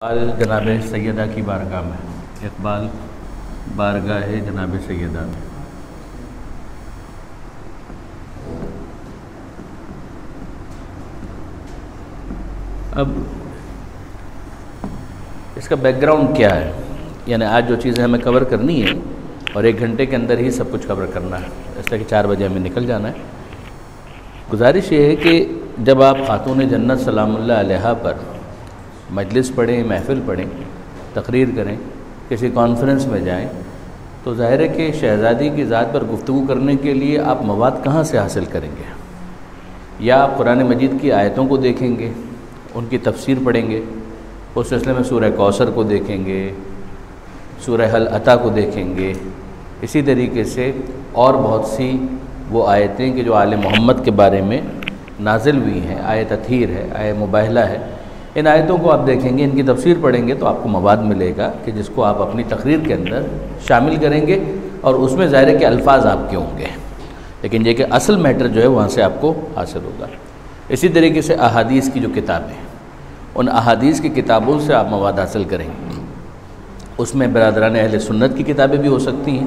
اقبال جناب سیدہ کی بارگاہ میں، اقبال بارگاہ جناب سیدہ میں۔ اب اس کا بیک گراؤنڈ کیا ہے؟ یعنی آج جو چیزیں ہمیں کور کرنی ہے اور 1 گھنٹے کے اندر ہی سب کچھ کور کرنا ہے، اس لیے کہ 4 بجے ہمیں نکل جانا ہے۔ گزارش یہ ہے کہ جب آپ خاتون جنت سلام اللہ علیہا پر مجلس پڑھیں، محفل پڑھیں، تقریر کریں، کسی کانفرنس میں جائیں، تو ظاہر ہے کہ شہزادی کی ذات پر گفتگو کرنے کے لیے آپ مواد کہاں سے حاصل کریں گے؟ یا آپ قرآن مجید کی آیتوں کو دیکھیں گے، ان کی تفسیر پڑھیں گے، اس سلسلے میں سورہ کوثر کو دیکھیں گے، سورہ حل عطا کو دیکھیں گے، اسی طریقے سے اور بہت سی وہ آیتیں کہ جو آل محمد کے بارے میں نازل ہوئی ہیں، آیت تطہیر ہے، آیت مباہلہ ہے، ان آیتوں کو آپ دیکھیں گے، ان کی تفسیر پڑھیں گے تو آپ کو مواد ملے گا کہ جس کو آپ اپنی تقریر کے اندر شامل کریں گے، اور اس میں ظاہر ہے کہ الفاظ آپ کے ہوں گے، لیکن یہ کہ اصل میٹر جو ہے وہاں سے آپ کو حاصل ہوگا۔ اسی طریقے سے احادیث کی جو کتابیں، ان احادیث کی کتابوں سے آپ مواد حاصل کریں گے۔ اس میں برادران اہل سنت کی کتابیں بھی ہو سکتی ہیں،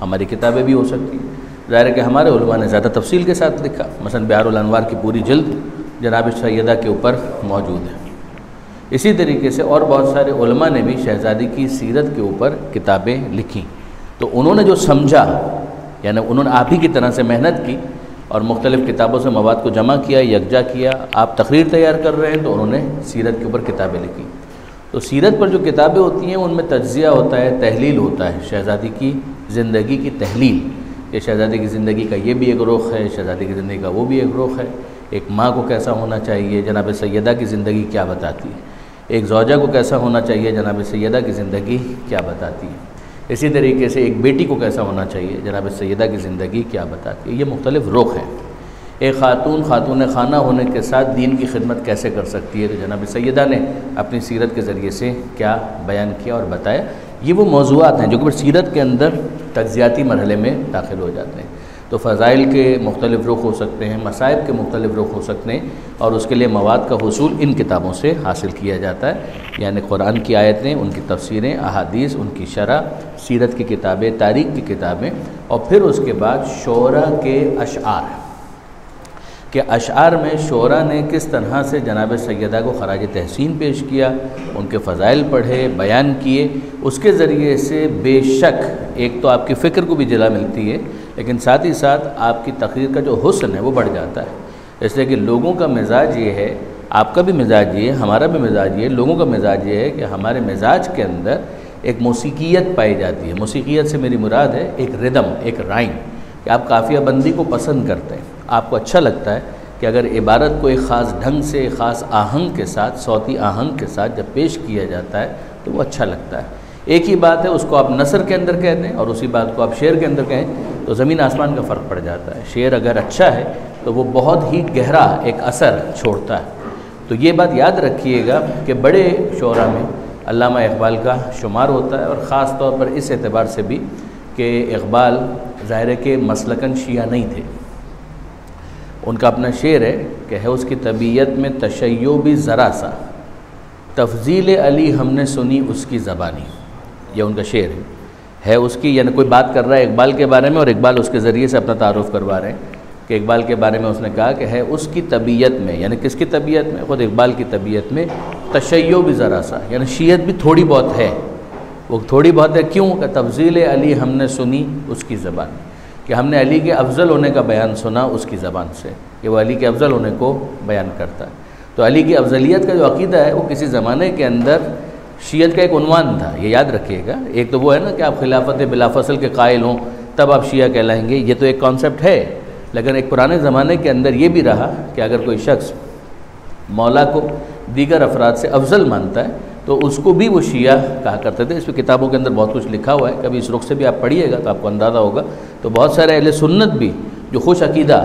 ہماری کتابیں بھی ہو سکتی ہیں۔ ظاہر ہے کہ ہمارے علماء نے زیادہ تفصیل کے ساتھ لکھا، مثلا بحار الانوار کی پوری جلد جناب سیدہ کے اوپر موجود ہے۔ اسی طریقے سے اور بہت سارے علماء نے بھی شہزادی کی سیرت کے اوپر کتابیں لکھی، تو انہوں نے جو سمجھا، یعنی انہوں نے آپ ہی کی طرح سے محنت کی اور مختلف کتابوں سے مواد کو جمع کیا، یکجا کیا۔ آپ تقریر تیار کر رہے ہیں تو انہوں نے سیرت کے اوپر کتابیں لکھی۔ تو سیرت پر جو کتابیں ہوتی ہیں ان میں تجزیہ ہوتا ہے، تحلیل ہوتا ہے، شہزادی کی زندگی کی تحلیل، کہ شہزادی کی زندگی کا یہ بھی ایک رخ ہے، شہزادی کی زندگی کا وہ بھی ایک رخ ہے، ایک ماں کو کیسا ہونا چاہیے، جناب سیدہ کی زندگی کیا بتاتی ہے، ایک زوجہ کو کیسا ہونا چاہیے، جناب سیدہ کی زندگی کیا بتاتی ہے، اسی طریقے سے ایک بیٹی کو کیسا ہونا چاہیے، جناب سیدہ کی زندگی کیا بتاتی ہے۔ یہ مختلف رخ ہیں۔ ایک خاتون خانہ ہونے کے ساتھ دین کی خدمت کیسے کر سکتی ہے، تو جناب سیدہ نے اپنی سیرت کے ذریعے سے کیا بیان کیا اور بتایا۔ یہ وہ موضوعات ہیں جو کہ سیرت کے اندر تجزیاتی مرحلے میں داخل ہو جاتے ہیں۔ تو فضائل کے مختلف رخ ہو سکتے ہیں، مصائب کے مختلف رخ ہو سکتے ہیں، اور اس کے لیے مواد کا حصول ان کتابوں سے حاصل کیا جاتا ہے، یعنی قرآن کی آیتیں، ان کی تفسیریں، احادیث، ان کی شرح، سیرت کی کتابیں، تاریخ کی کتابیں، اور پھر اس کے بعد شعراء کے اشعار، کہ اشعار میں شعراء نے کس طرح سے جناب سیدہ کو خراج تحسین پیش کیا، ان کے فضائل پڑھے، بیان کیے۔ اس کے ذریعے سے بے شک ایک تو آپ کی فکر کو بھی جلا ملتی ہے، لیکن ساتھ ہی ساتھ آپ کی تقریر کا جو حسن ہے وہ بڑھ جاتا ہے۔ اس لیے کہ لوگوں کا مزاج یہ ہے، آپ کا بھی مزاج یہ ہے، ہمارا بھی مزاج یہ ہے، لوگوں کا مزاج یہ ہے کہ ہمارے مزاج کے اندر ایک موسیقیت پائی جاتی ہے۔ موسیقیت سے میری مراد ہے ایک ردم، ایک رائم، کہ آپ قافیہ بندی کو پسند کرتے ہیں، آپ کو اچھا لگتا ہے کہ اگر عبارت کو ایک خاص ڈھنگ سے، ایک خاص آہنگ کے ساتھ، صوتی آہنگ کے ساتھ جب پیش کیا جاتا ہے تو وہ اچھا لگتا ہے۔ ایک ہی بات ہے، اس کو آپ نثر کے اندر کہہ دیں اور اسی بات کو آپ شعر کے اندر کہیں تو زمین آسمان کا فرق پڑ جاتا ہے۔ شعر اگر اچھا ہے تو وہ بہت ہی گہرا ایک اثر چھوڑتا ہے۔ تو یہ بات یاد رکھیے گا کہ بڑے شعراء میں علامہ اقبال کا شمار ہوتا ہے، اور خاص طور پر اس اعتبار سے بھی کہ اقبال ظاہر ہے کہ مسلکن شیعہ نہیں تھے۔ ان کا اپنا شعر ہے کہ ہے اس کی طبیعت میں تشیع بھی ذرا سا، تفضیل علی ہم نے سنی اس کی زبانی۔ یہ ان کا شعر ہے اس کی، یعنی کوئی بات کر رہا ہے اقبال کے بارے میں، اور اقبال اس کے ذریعے سے اپنا تعارف کروا رہے ہیں کہ اقبال کے بارے میں اس نے کہا کہ ہے اس کی طبیعت میں، یعنی کس کی طبیعت میں؟ خود اقبال کی طبیعت میں تشیع بھی ذرا سا، یعنی شیعت بھی تھوڑی بہت ہے۔ وہ تھوڑی بہت ہے کیوں؟ کہ تفضیل علی ہم نے سنی اس کی زبان، کہ ہم نے علی کے افضل ہونے کا بیان سنا اس کی زبان سے، کہ وہ علی کے افضل ہونے کو بیان کرتا ہے۔ تو علی کی افضلیت کا جو عقیدہ ہے وہ کسی زمانے کے اندر شیعت کا ایک عنوان تھا، یہ یاد رکھیے گا۔ ایک تو وہ ہے نا کہ آپ خلافت بلا فصل کے قائل ہوں تب آپ شیعہ کہلائیں گے، یہ تو ایک کانسیپٹ ہے، لیکن ایک پرانے زمانے کے اندر یہ بھی رہا کہ اگر کوئی شخص مولا کو دیگر افراد سے افضل مانتا ہے تو اس کو بھی وہ شیعہ کہا کرتے تھے۔ اس پہ کتابوں کے اندر بہت کچھ لکھا ہوا ہے، کبھی اس رخ سے بھی آپ پڑھیے گا تو آپ کو اندازہ ہوگا۔ تو بہت سارے اہل سنت بھی جو خوش عقیدہ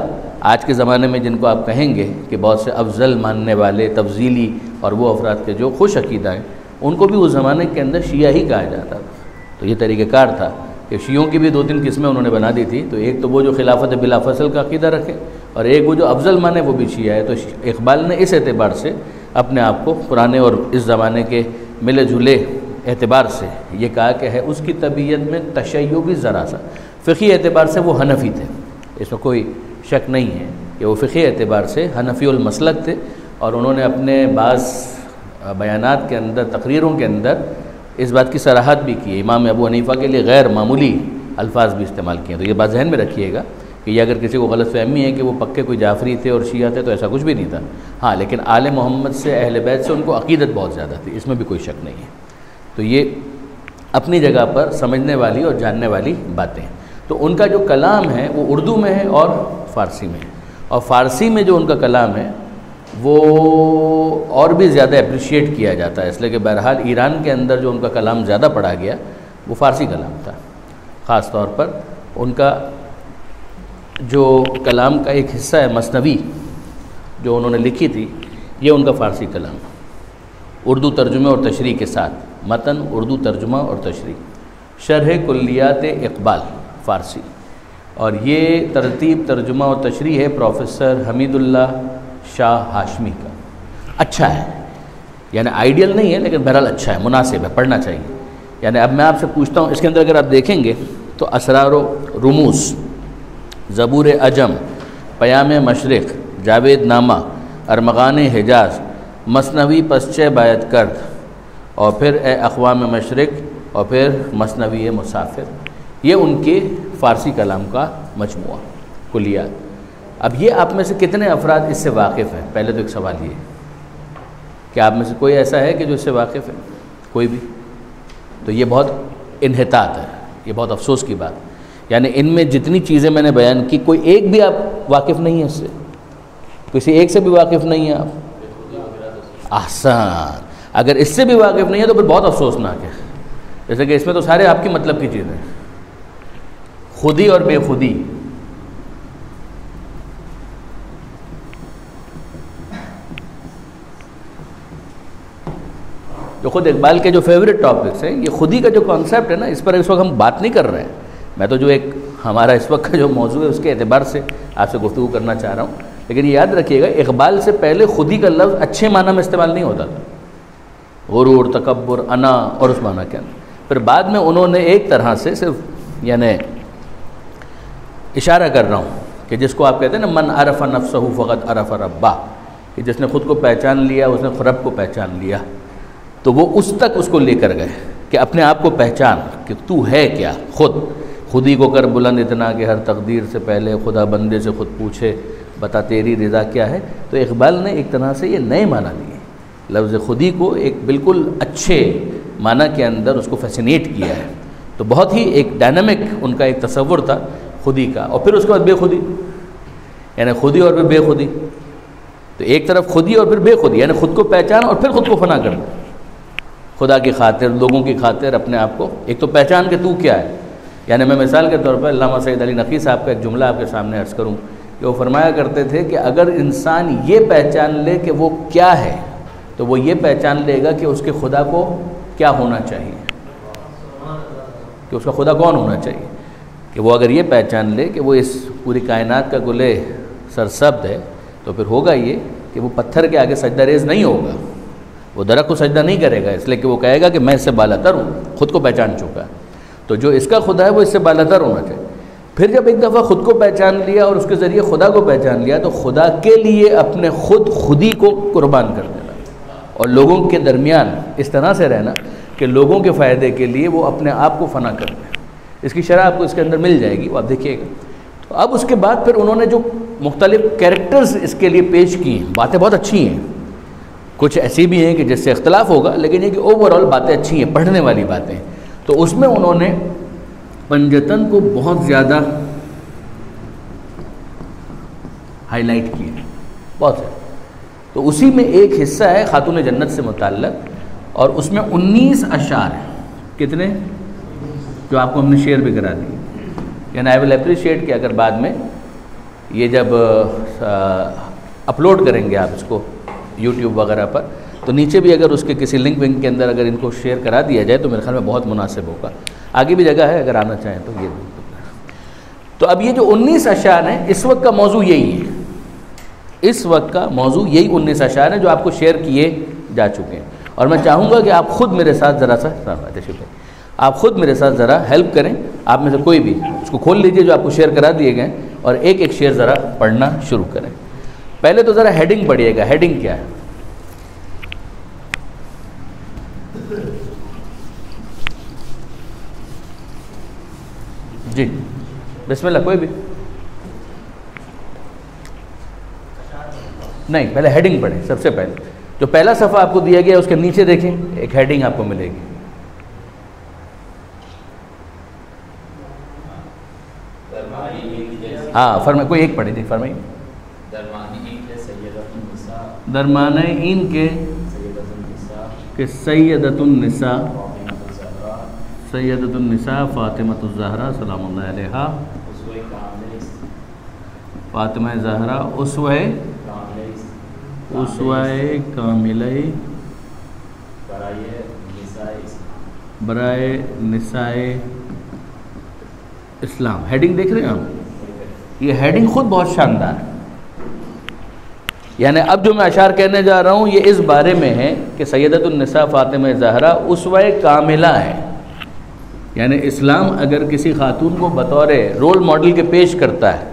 آج کے زمانے میں جن کو آپ کہیں گے کہ بہت سے افضل ماننے والے، تفضیلی اور وہ افراد کے جو خوش عقیدہ ہیں، ان کو بھی اس زمانے کے اندر شیعہ ہی کہا جاتا تھا۔ تو یہ طریقہ کار تھا کہ شیعوں کی بھی 2-3 قسمیں انہوں نے بنا دی تھی۔ تو ایک تو وہ جو خلافت بلا فصل کا عقیدہ رکھے، اور ایک وہ جو افضل مانے وہ بھی شیعہ ہے۔ تو اقبال نے اس اعتبار سے اپنے آپ کو پرانے اور اس زمانے کے ملے جلے اعتبار سے یہ کہا کہ ہے اس کی طبیعت میں تشیعی ذرا سا، فقہی اعتبار سے وہ حنفی تھے، اس میں کوئی شک نہیں ہے کہ وہ فقہی اعتبار سے حنفی المسلک تھے، اور انہوں نے اپنے بعض بیانات کے اندر، تقریروں کے اندر اس بات کی صراحت بھی کی ہے، امام ابو حنیفہ کے لیے غیر معمولی الفاظ بھی استعمال کیے ہیں۔ تو یہ بات ذہن میں رکھیے گا کہ یہ اگر کسی کو غلط فہمی ہے کہ وہ پکے کوئی جعفری تھے اور شیعہ تھے، تو ایسا کچھ بھی نہیں تھا۔ ہاں لیکن آل محمد سے، اہل بیت سے ان کو عقیدت بہت زیادہ تھی، اس میں بھی کوئی شک نہیں ہے۔ تو یہ اپنی جگہ پر سمجھنے والی اور جاننے والی باتیں ہیں۔ تو ان کا جو کلام ہے وہ اردو میں ہے اور فارسی میں ہے، اور فارسی میں جو ان کا کلام ہے وہ اور بھی زیادہ اپریشیٹ کیا جاتا ہے، اس لیے کہ بہرحال ایران کے اندر جو ان کا کلام زیادہ پڑھا گیا وہ فارسی کلام تھا۔ خاص طور پر ان کا جو کلام کا ایک حصہ ہے مثنوی جو انہوں نے لکھی تھی، یہ ان کا فارسی کلام، اردو ترجمے اور تشریح کے ساتھ، متن اردو ترجمہ اور تشریح، شرح کلیات اقبال فارسی، اور یہ ترتیب ترجمہ اور تشریح ہے پروفیسر حمید اللہ شاہ ہاشمی کا۔ اچھا ہے، یعنی آئیڈیل نہیں ہے لیکن بہرحال اچھا ہے، مناسب ہے، پڑھنا چاہیے۔ یعنی اب میں آپ سے پوچھتا ہوں، اس کے اندر اگر آپ دیکھیں گے تو اسرار و رموز، زبور عجم، پیام مشرق، جاوید نامہ، ارمغان حجاز، مثنوی پسچے بیعت کرد، اور پھر اے اقوام مشرق، اور پھر مثنوی مسافر، یہ ان کے فارسی کلام کا مجموعہ کلیات۔ اب یہ آپ میں سے کتنے افراد اس سے واقف ہیں؟ پہلے تو ایک سوال یہ ہے کہ آپ میں سے کوئی ایسا ہے کہ جو اس سے واقف ہے؟ کوئی بھی؟ تو یہ بہت انحطاط ہے، یہ بہت افسوس کی بات ہے۔ یعنی ان میں جتنی چیزیں میں نے بیان کی، کوئی ایک بھی آپ واقف نہیں ہے اس سے؟ کسی ایک سے بھی واقف نہیں ہیں آپ؟ احسن، اگر اس سے بھی واقف نہیں ہے تو پھر بہت افسوسناک ہے، جیسے کہ اس میں تو سارے آپ کی مطلب کی چیزیں ہیں، خودی اور بے خودی۔ جو خود اقبال کے جو فیوریٹ ٹاپکس ہیں، یہ خودی کا جو کانسیپٹ ہے نا، اس پر اس وقت ہم بات نہیں کر رہے ہیں۔ میں تو جو ایک ہمارا اس وقت کا جو موضوع ہے اس کے اعتبار سے آپ سے گفتگو کرنا چاہ رہا ہوں، لیکن یہ یاد رکھیے گا اقبال سے پہلے خودی کا لفظ اچھے معنی میں استعمال نہیں ہوتا تھا، غرور، تکبر، انا اور اس معنی کے اندر۔ پھر بعد میں انہوں نے ایک طرح سے صرف یعنی اشارہ کر رہا ہوں کہ جس کو آپ کہتے ہیں نا من عرف نفسہ فقد عرف ربہ، کہ جس نے خود کو پہچان لیا اس نے رب کو پہچان لیا، تو وہ اس تک اس کو لے کر گئے کہ اپنے آپ کو پہچان کہ تو ہے کیا، خودی کو کر بلند اتنا کہ ہر تقدیر سے پہلے خدا بندے سے خود پوچھے بتا تیری رضا کیا ہے۔ تو اقبال نے ایک طرح سے یہ نئے معنی لیے، لفظ خودی کو ایک بالکل اچھے معنی کے اندر اس کو فیسینیٹ کیا ہے۔ تو بہت ہی ایک ڈائنامک ان کا ایک تصور تھا خودی کا، اور پھر اس کے بعد بے خودی، یعنی خودی اور پھر بے خودی۔ تو ایک طرف خودی اور پھر بے خودی، یعنی خود کو پہچان اور پھر خود کو فنا کر دیں، خدا کی خاطر، لوگوں کی خاطر اپنے آپ کو ایک تو پہچان کہ تو کیا ہے۔ یعنی میں مثال کے طور پر علامہ سید علی نقی صاحب کا ایک جملہ آپ کے سامنے عرض کروں کہ وہ فرمایا کرتے تھے کہ اگر انسان یہ پہچان لے کہ وہ کیا ہے تو وہ یہ پہچان لے گا کہ اس کے خدا کو کیا ہونا چاہیے، کہ اس کا خدا کون ہونا چاہیے۔ کہ وہ اگر یہ پہچان لے کہ وہ اس پوری کائنات کا گلے سرسبد ہے تو پھر ہوگا یہ کہ وہ پتھر کے آگے سجدہ ریز نہیں ہوگا، وہ درخت کو سجدہ نہیں کرے گا، اس لیے کہ وہ کہے گا کہ میں اس سے بالاتر ہوں، خود کو پہچان چکا ہے۔ تو جو اس کا خدا ہے وہ اس سے بالاتر ہونا چاہیے۔ پھر جب ایک دفعہ خود کو پہچان لیا اور اس کے ذریعے خدا کو پہچان لیا تو خدا کے لیے اپنے خودی کو قربان کر دینا، اور لوگوں کے درمیان اس طرح سے رہنا کہ لوگوں کے فائدے کے لیے وہ اپنے آپ کو فنا کر دیں۔ اس کی شرح آپ کو اس کے اندر مل جائے گی، وہ آپ دیکھیے گا۔ تو اب اس کے بعد پھر انہوں نے جو مختلف کیریکٹرز اس کے لیے پیش کی ہیں، باتیں بہت اچھی ہیں، کچھ ایسی بھی ہیں کہ جس سے اختلاف ہوگا، لیکن یہ کہ اوورآل باتیں اچھی ہیں، پڑھنے والی باتیں۔ تو اس میں انہوں نے پنجتن کو بہت زیادہ ہائی لائٹ کیا، بہت زیادہ۔ تو اسی میں ایک حصہ ہے خاتون جنت سے متعلق، اور اس میں 19 اشعار ہیں۔ کتنے؟ جو آپ کو ہم نے شیئر بھی کرا دی۔ یعنی آئی ول اپریشیٹ کہ اگر بعد میں یہ جب اپلوڈ کریں گے آپ اس کو یوٹیوب وغیرہ پر، تو نیچے بھی اگر اس کے کسی لنک ونک کے اندر اگر ان کو شیئر کرا دیا جائے تو میرے خیال میں بہت مناسب ہوگا۔ آگے بھی جگہ ہے اگر آنا چاہیں تو یہ۔ تو اب یہ جو 19 اشعار ہیں اس وقت کا موضوع یہی ہے، اس وقت کا موضوع یہی 19 اشعار ہیں جو آپ کو شیئر کیے جا چکے ہیں۔ اور میں چاہوں گا کہ آپ خود میرے ساتھ ذرا سا آپ خود میرے ساتھ ذرا ہیلپ کریں. آپ میں سے کوئی بھی اس کو کھول لیجئے جو آپ کو شیئر کرا دیے گئے اور ایک ایک شیئر ذرا پڑھنا شروع کریں. پہلے تو ذرا ہیڈنگ پڑھیے گا. ہیڈنگ کیا ہے؟ جی بسم اللہ. کوئی بھی نہیں، پہلے ہیڈنگ پڑھیں. سب سے پہلے جو پہلا صفحہ آپ کو دیا گیا ہے اس کے نیچے دیکھیں ایک ہیڈنگ آپ کو ملے گی. ہاں فرمائیں، کوئی ایک پڑھیں. جی فرمائیں. درمانہ این کے سیدۃ النساء فاطمۃ الزہرا سلام اللہ علیہا. فاطمہ زہرا اسوہ کاملہ برائے نساء اسلام. ہیڈنگ دیکھ رہے ہیں آپ؟ یہ ہیڈنگ خود بہت شاندار ہے. یعنی اب جو میں اشعار کہنے جا رہا ہوں یہ اس بارے میں ہے کہ سیدۃ النساء فاطمہ زہرا اسوہ کاملہ ہے. یعنی اسلام اگر کسی خاتون کو بطور رول ماڈل کے پیش کرتا ہے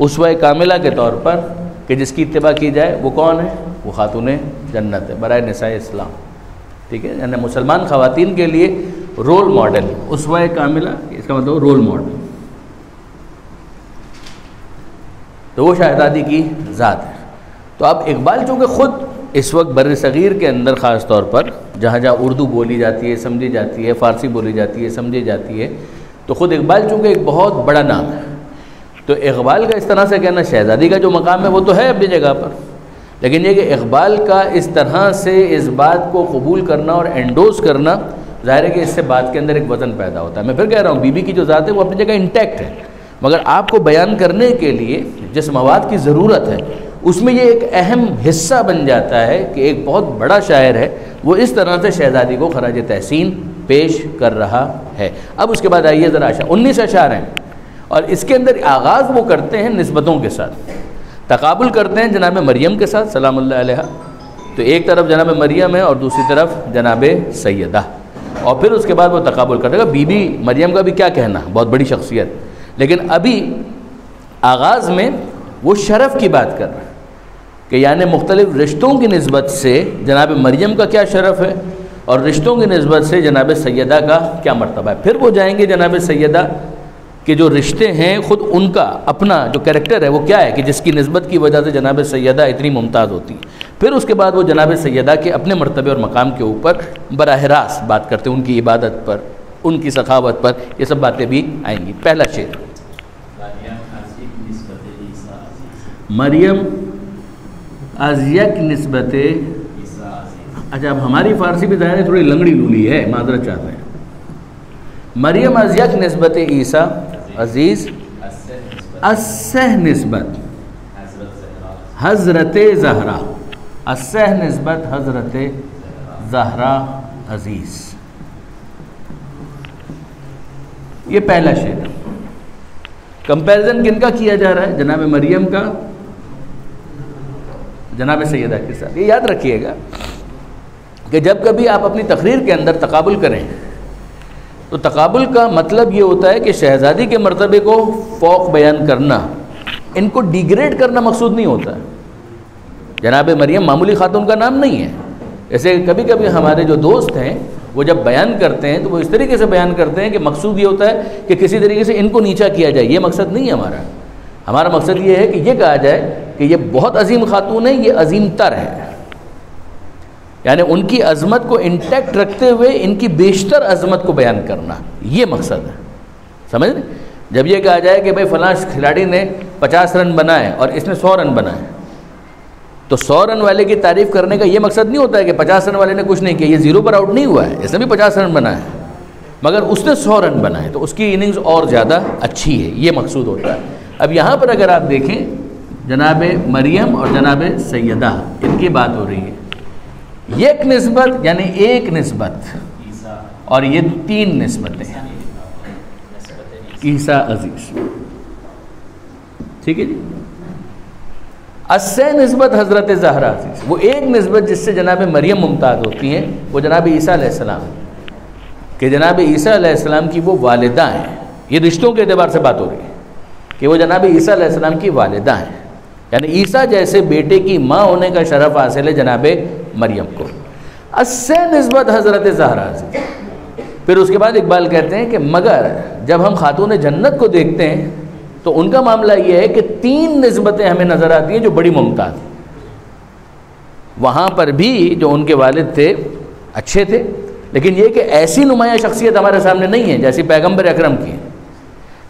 اسوہ کاملہ کے طور پر کہ جس کی اتباع کی جائے، وہ کون ہے؟ وہ خاتون جنت ہے برائے نساء اسلام. ٹھیک ہے، یعنی مسلمان خواتین کے لیے رول ماڈل اسوہ کاملہ، اس کا مطلب رول ماڈل. تو وہ شہزادی کی ذات ہے. تو اب اقبال چونکہ خود اس وقت بر صغیر کے اندر خاص طور پر جہاں جہاں اردو بولی جاتی ہے سمجھی جاتی ہے، فارسی بولی جاتی ہے سمجھی جاتی ہے، تو خود اقبال چونکہ ایک بہت بڑا نام ہے، تو اقبال کا اس طرح سے کہنا شہزادی کا جو مقام ہے وہ تو ہے اپنی جگہ پر، لیکن یہ کہ اقبال کا اس طرح سے اس بات کو قبول کرنا اور انڈوز کرنا، ظاہر ہے کہ اس سے بات کے اندر ایک وزن پیدا ہوتا ہے. میں پھر کہہ رہا ہوں بی بی کی جو ذات ہے وہ اپنی جگہ انٹیکٹ ہے، مگر آپ کو بیان کرنے کے لیے جس مواد کی ضرورت ہے اس میں یہ ایک اہم حصہ بن جاتا ہے کہ ایک بہت بڑا شاعر ہے وہ اس طرح سے شہزادی کو خراج تحسین پیش کر رہا ہے. اب اس کے بعد آئیے ذرا 19 اشعار ہیں اور اس کے اندر آغاز وہ کرتے ہیں نسبتوں کے ساتھ، تقابل کرتے ہیں جناب مریم کے ساتھ سلام اللہ علیہ. تو ایک طرف جناب مریم ہے اور دوسری طرف جناب سیدہ، اور پھر اس کے بعد وہ تقابل کرے گا. بی بی مریم کا بھی کیا کہنا، بہت بڑی شخصیت، لیکن ابھی آغاز میں وہ شرف کی بات کر رہا ہے کہ یعنی مختلف رشتوں کی نسبت سے جناب مریم کا کیا شرف ہے اور رشتوں کی نسبت سے جناب سیدہ کا کیا مرتبہ ہے. پھر وہ جائیں گے جناب سیدہ کہ جو رشتے ہیں خود ان کا اپنا جو کریکٹر ہے وہ کیا ہے کہ جس کی نسبت کی وجہ سے جناب سیدہ اتنی ممتاز ہوتی ہے. پھر اس کے بعد وہ جناب سیدہ کے اپنے مرتبے اور مقام کے اوپر براہ راست بات کرتے ہیں، ان کی عبادت پر، ان کی سخاوت پر، یہ سب باتیں بھی آئیں گی. پہلا شعر مریم از یک نسبت. اچھا اب ہماری فارسی بھی ظاہر ہے تھوڑی لنگڑی لولی ہے، معذرت چاہتے ہیں. مریم از یک نسبت عیسیٰ عزیز اسہ نسبت حضرت زہرا، اسہ نسبت حضرت زہرا عزیز. یہ پہلا شعر. کمپیریزن کن کا کیا جا رہا ہے؟ جناب مریم کا جناب سیدہ کے ساتھ. یہ یاد رکھیے گا کہ جب کبھی آپ اپنی تقریر کے اندر تقابل کریں تو تقابل کا مطلب یہ ہوتا ہے کہ شہزادی کے مرتبے کو فوق بیان کرنا، ان کو ڈیگریڈ کرنا مقصود نہیں ہوتا ہے. جناب مریم معمولی خاتون کا نام نہیں ہے. جیسے کبھی کبھی ہمارے جو دوست ہیں وہ جب بیان کرتے ہیں تو وہ اس طریقے سے بیان کرتے ہیں کہ مقصود یہ ہوتا ہے کہ کسی طریقے سے ان کو نیچا کیا جائے. یہ مقصد نہیں ہے ہمارا. ہمارا مقصد یہ ہے کہ یہ کہا جائے کہ یہ بہت عظیم خاتون ہے، یہ عظیم تر ہے، یعنی ان کی عظمت کو انٹیکٹ رکھتے ہوئے ان کی بیشتر عظمت کو بیان کرنا، یہ مقصد ہے. سمجھ لیں؟ جب یہ کہا جائے کہ بھائی فلاں کھلاڑی نے 50 رن بنائے اور اس نے 100 رن بنائے، تو 100 رن والے کی تعریف کرنے کا یہ مقصد نہیں ہوتا ہے کہ 50 رن والے نے کچھ نہیں کیا، یہ 0 پر آؤٹ نہیں ہوا ہے، اس نے بھی 50 رن بنائے مگر اس نے 100 رن بنائے تو اس کی اننگز اور زیادہ اچھی ہے، یہ مقصود ہوتا ہے. اب یہاں پر اگر آپ دیکھیں جناب مریم اور جناب سیدہ ان کی بات ہو رہی ہے. یک نسبت یعنی ایک نسبت، اور یہ 3 نسبتیں. عیسیٰ عزیز، ٹھیک ہے جی. اسے نسبت حضرت زہرا سے، وہ ایک نسبت جس سے جناب مریم ممتاز ہوتی ہیں وہ جناب عیسیٰ علیہ السلام، کہ جناب عیسیٰ علیہ السلام کی وہ والدہ ہیں. یہ رشتوں کے اعتبار سے بات ہو رہی ہے کہ وہ جناب عیسیٰ علیہ السلام کی والدہ ہیں، یعنی عیسیٰ جیسے بیٹے کی ماں ہونے کا شرف حاصل ہے جناب مریم کو. اسے نسبت حضرت زہرا سے. پھر اس کے بعد اقبال کہتے ہیں کہ مگر جب ہم خاتون جنت کو دیکھتے ہیں تو ان کا معاملہ یہ ہے کہ 3 نسبتیں ہمیں نظر آتی ہیں جو بڑی ممتاز ہیں. وہاں پر بھی جو ان کے والد تھے اچھے تھے، لیکن یہ کہ ایسی نمایاں شخصیت ہمارے سامنے نہیں ہے جیسی پیغمبر اکرم کی،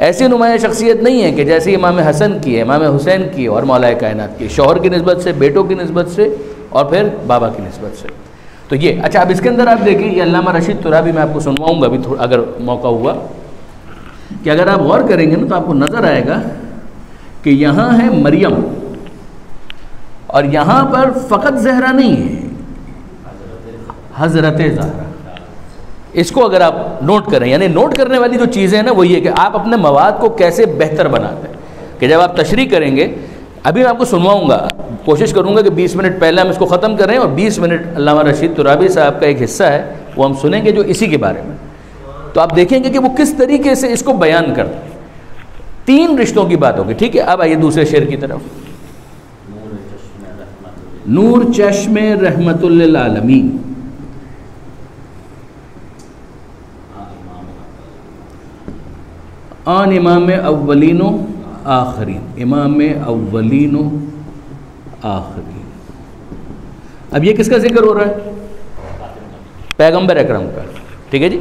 ایسی نمایاں شخصیت نہیں ہے کہ جیسی امام حسن کی ہے، امام حسین کی اور مولا کائنات کی، شوہر کی نسبت سے، بیٹوں کی نسبت سے اور پھر بابا کی نسبت سے. تو یہ اچھا، اب اس کے اندر آپ دیکھیں، یہ علامہ رشید ترابی میں آپ کو سنواؤں گا ابھی اگر موقع ہوا، کہ اگر آپ غور کریں گے نا تو آپ کو نظر آئے گا کہ یہاں ہے مریم اور یہاں پر فقط زہرا نہیں ہے، حضرت زہرا. اس کو اگر آپ نوٹ کریں، یعنی نوٹ کرنے والی جو چیزیں ہیں نا وہ یہ کہ آپ اپنے مواد کو کیسے بہتر بناتے ہیں، کہ جب آپ تشریح کریں گے، ابھی میں آپ کو سنواؤں گا، کوشش کروں گا کہ 20 منٹ پہلے ہم اس کو ختم کریں اور 20 منٹ علامہ رشید ترابی صاحب کا ایک حصہ ہے وہ ہم سنیں گے جو اسی کے بارے میں. تو آپ دیکھیں گے کہ وہ کس طریقے سے اس کو بیان کرتے ہیں. 3 رشتوں کی بات ہوگی. ٹھیک ہے، اب آئیے دوسرے شعر کی طرف. نور چشم رحمت للعالمین، آن امام اولین و آخرین، امام اولین و آخرین. اب یہ کس کا ذکر ہو رہا ہے؟ پیغمبر اکرم کا. ٹھیک ہے جی.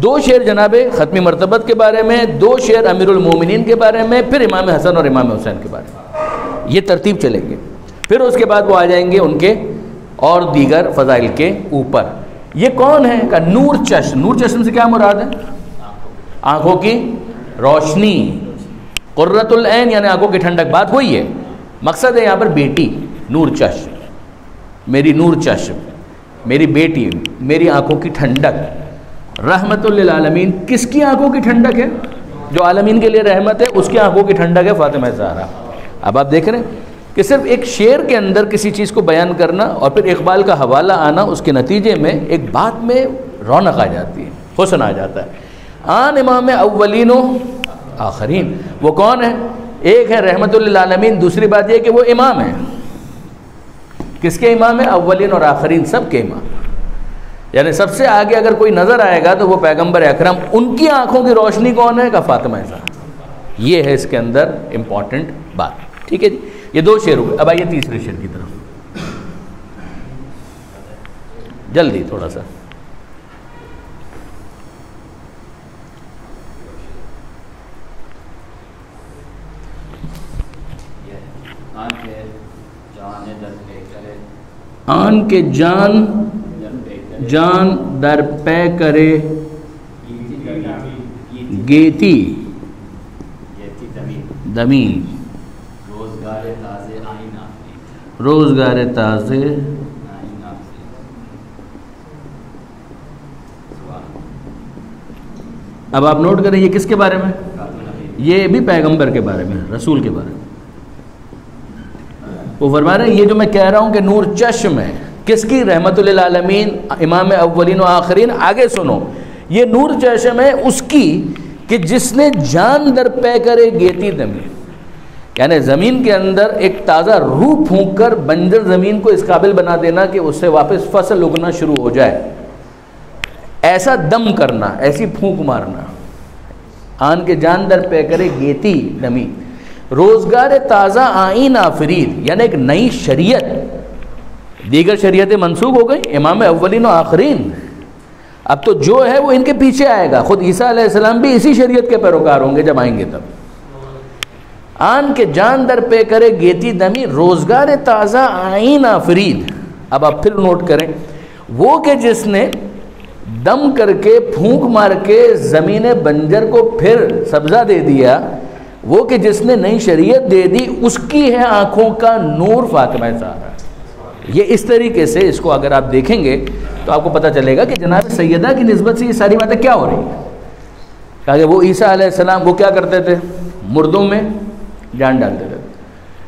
2 شعر جناب ختمی مرتبت کے بارے میں، 2 شعر امیر المومنین کے بارے میں، پھر امام حسن اور امام حسین کے بارے میں. یہ ترتیب چلیں گے. پھر اس کے بعد وہ آ جائیں گے ان کے اور دیگر فضائل کے اوپر. یہ کون ہے؟ کہ نور چشم. نور چشم سے کیا مراد ہے؟ آنکھوں کی روشنی، قرۃ العین یعنی آنکھوں کی ٹھنڈک. بات وہی ہے، مقصد ہے یہاں پر بیٹی. نور چشم، میری نور چشم، میری بیٹی، میری آنکھوں کی ٹھنڈک. رحمت للعالمین، کس کی آنکھوں کی ٹھنڈک ہے؟ جو عالمین کے لیے رحمت ہے، اس کی آنکھوں کی ٹھنڈک ہے فاطمہ زہرا. اب آپ دیکھ رہے ہیں کہ صرف ایک شعر کے اندر کسی چیز کو بیان کرنا اور پھر اقبال کا حوالہ آنا، اس کے نتیجے میں ایک بات میں رونق آ جاتی ہے، حسن آ جاتا ہے. آن امام اولین و آخرین، وہ کون ہے؟ ایک ہے رحمت للعالمین، دوسری بات یہ کہ وہ امام ہے. کس کے امام ہے؟ اولین اور آخرین، سب کے امام. یعنی سب سے آگے اگر کوئی نظر آئے گا تو وہ پیغمبر اکرم. ان کی آنکھوں کی روشنی کون ہے؟ کہ فاطمہ زہرا. یہ ہے اس کے اندر امپورٹنٹ بات. ٹھیک ہے جی. یہ 2 شعر ہوئے. اب آئیے تیسرے شعر کی طرف، جلدی تھوڑا سا. آن کے جان در پے کرے گیتی دمین، روزگار تازے. اب آپ نوٹ کریں یہ کس کے بارے میں؟ یہ بھی پیغمبر کے بارے میں، رسول کے بارے میں. وہ فرما رہے ہیں یہ جو میں کہہ رہا ہوں کہ نور چشم ہے، کس کی؟ رحمت للعالمین، امام اولین و آخرین. آگے سنو، یہ نور چشم ہے اس کی کہ جس نے جان در پے کرے گیتی زمین، یعنی زمین کے اندر ایک تازہ روح پھونک کر بنجر زمین کو اس قابل بنا دینا کہ اس سے واپس فصل اگنا شروع ہو جائے. ایسا دم کرنا، ایسی پھونک مارنا. آن کے جان در پے کرے گیتی زمین، روزگار تازہ آئین آفرید، یعنی ایک نئی شریعت. دیگر شریعتیں منسوخ ہو گئی، امام اولین و آخرین. اب تو جو ہے وہ ان کے پیچھے آئے گا. خود عیسیٰ علیہ السلام بھی اسی شریعت کے پیروکار ہوں گے جب آئیں گے تب. آن کے جان در پے کرے گیتی دمی، روزگار تازہ آئین آفرید. اب آپ پھر نوٹ کریں، وہ کہ جس نے دم کر کے پھونک مار کے زمین بنجر کو پھر سبزہ دے دیا، وہ کہ جس نے نئی شریعت دے دی، اس کی ہے آنکھوں کا نور فاطمہ زہرا. یہ اس طریقے سے اس کو اگر آپ دیکھیں گے تو آپ کو پتہ چلے گا کہ جناب سیدہ کی نسبت سے یہ ساری باتیں کیا ہو رہی ہیں. کہ وہ عیسیٰ علیہ السلام وہ کیا کرتے تھے؟ مردوں میں جان ڈالتے تھے.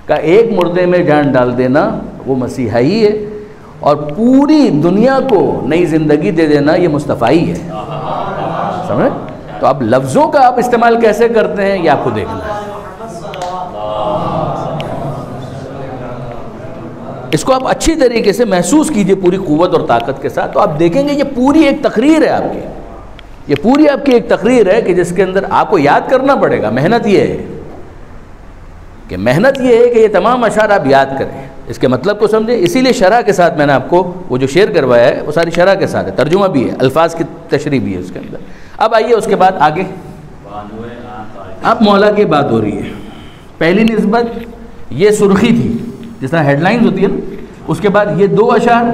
کہ ایک مردے میں جان ڈال دینا وہ مسیحائی ہے، اور پوری دنیا کو نئی زندگی دے دینا یہ مصطفائی ہے. سمجھے؟ تو اب لفظوں کا آپ استعمال کیسے کرتے ہیں یہ آپ کو دیکھنا ہے. اس کو آپ اچھی طریقے سے محسوس کیجئے پوری قوت اور طاقت کے ساتھ، تو آپ دیکھیں گے یہ پوری ایک تقریر ہے آپ کی، یہ پوری آپ کی ایک تقریر ہے کہ جس کے اندر آپ کو یاد کرنا پڑے گا. محنت یہ ہے کہ یہ تمام اشعار آپ یاد کریں، اس کے مطلب کو سمجھیں. اسی لیے شرح کے ساتھ میں نے آپ کو وہ جو شعر کروایا ہے وہ ساری شرح کے ساتھ ہے، ترجمہ بھی ہے، الفاظ کی تشریح بھی ہے اس کے اندر. اب آئیے اس کے بعد آگے، اب مولا کی بات ہو رہی ہے. پہلی نسبت یہ سرخی تھی جس طرح ہیڈ لائنز ہوتی ہے نا، اس کے بعد یہ 2 اشعار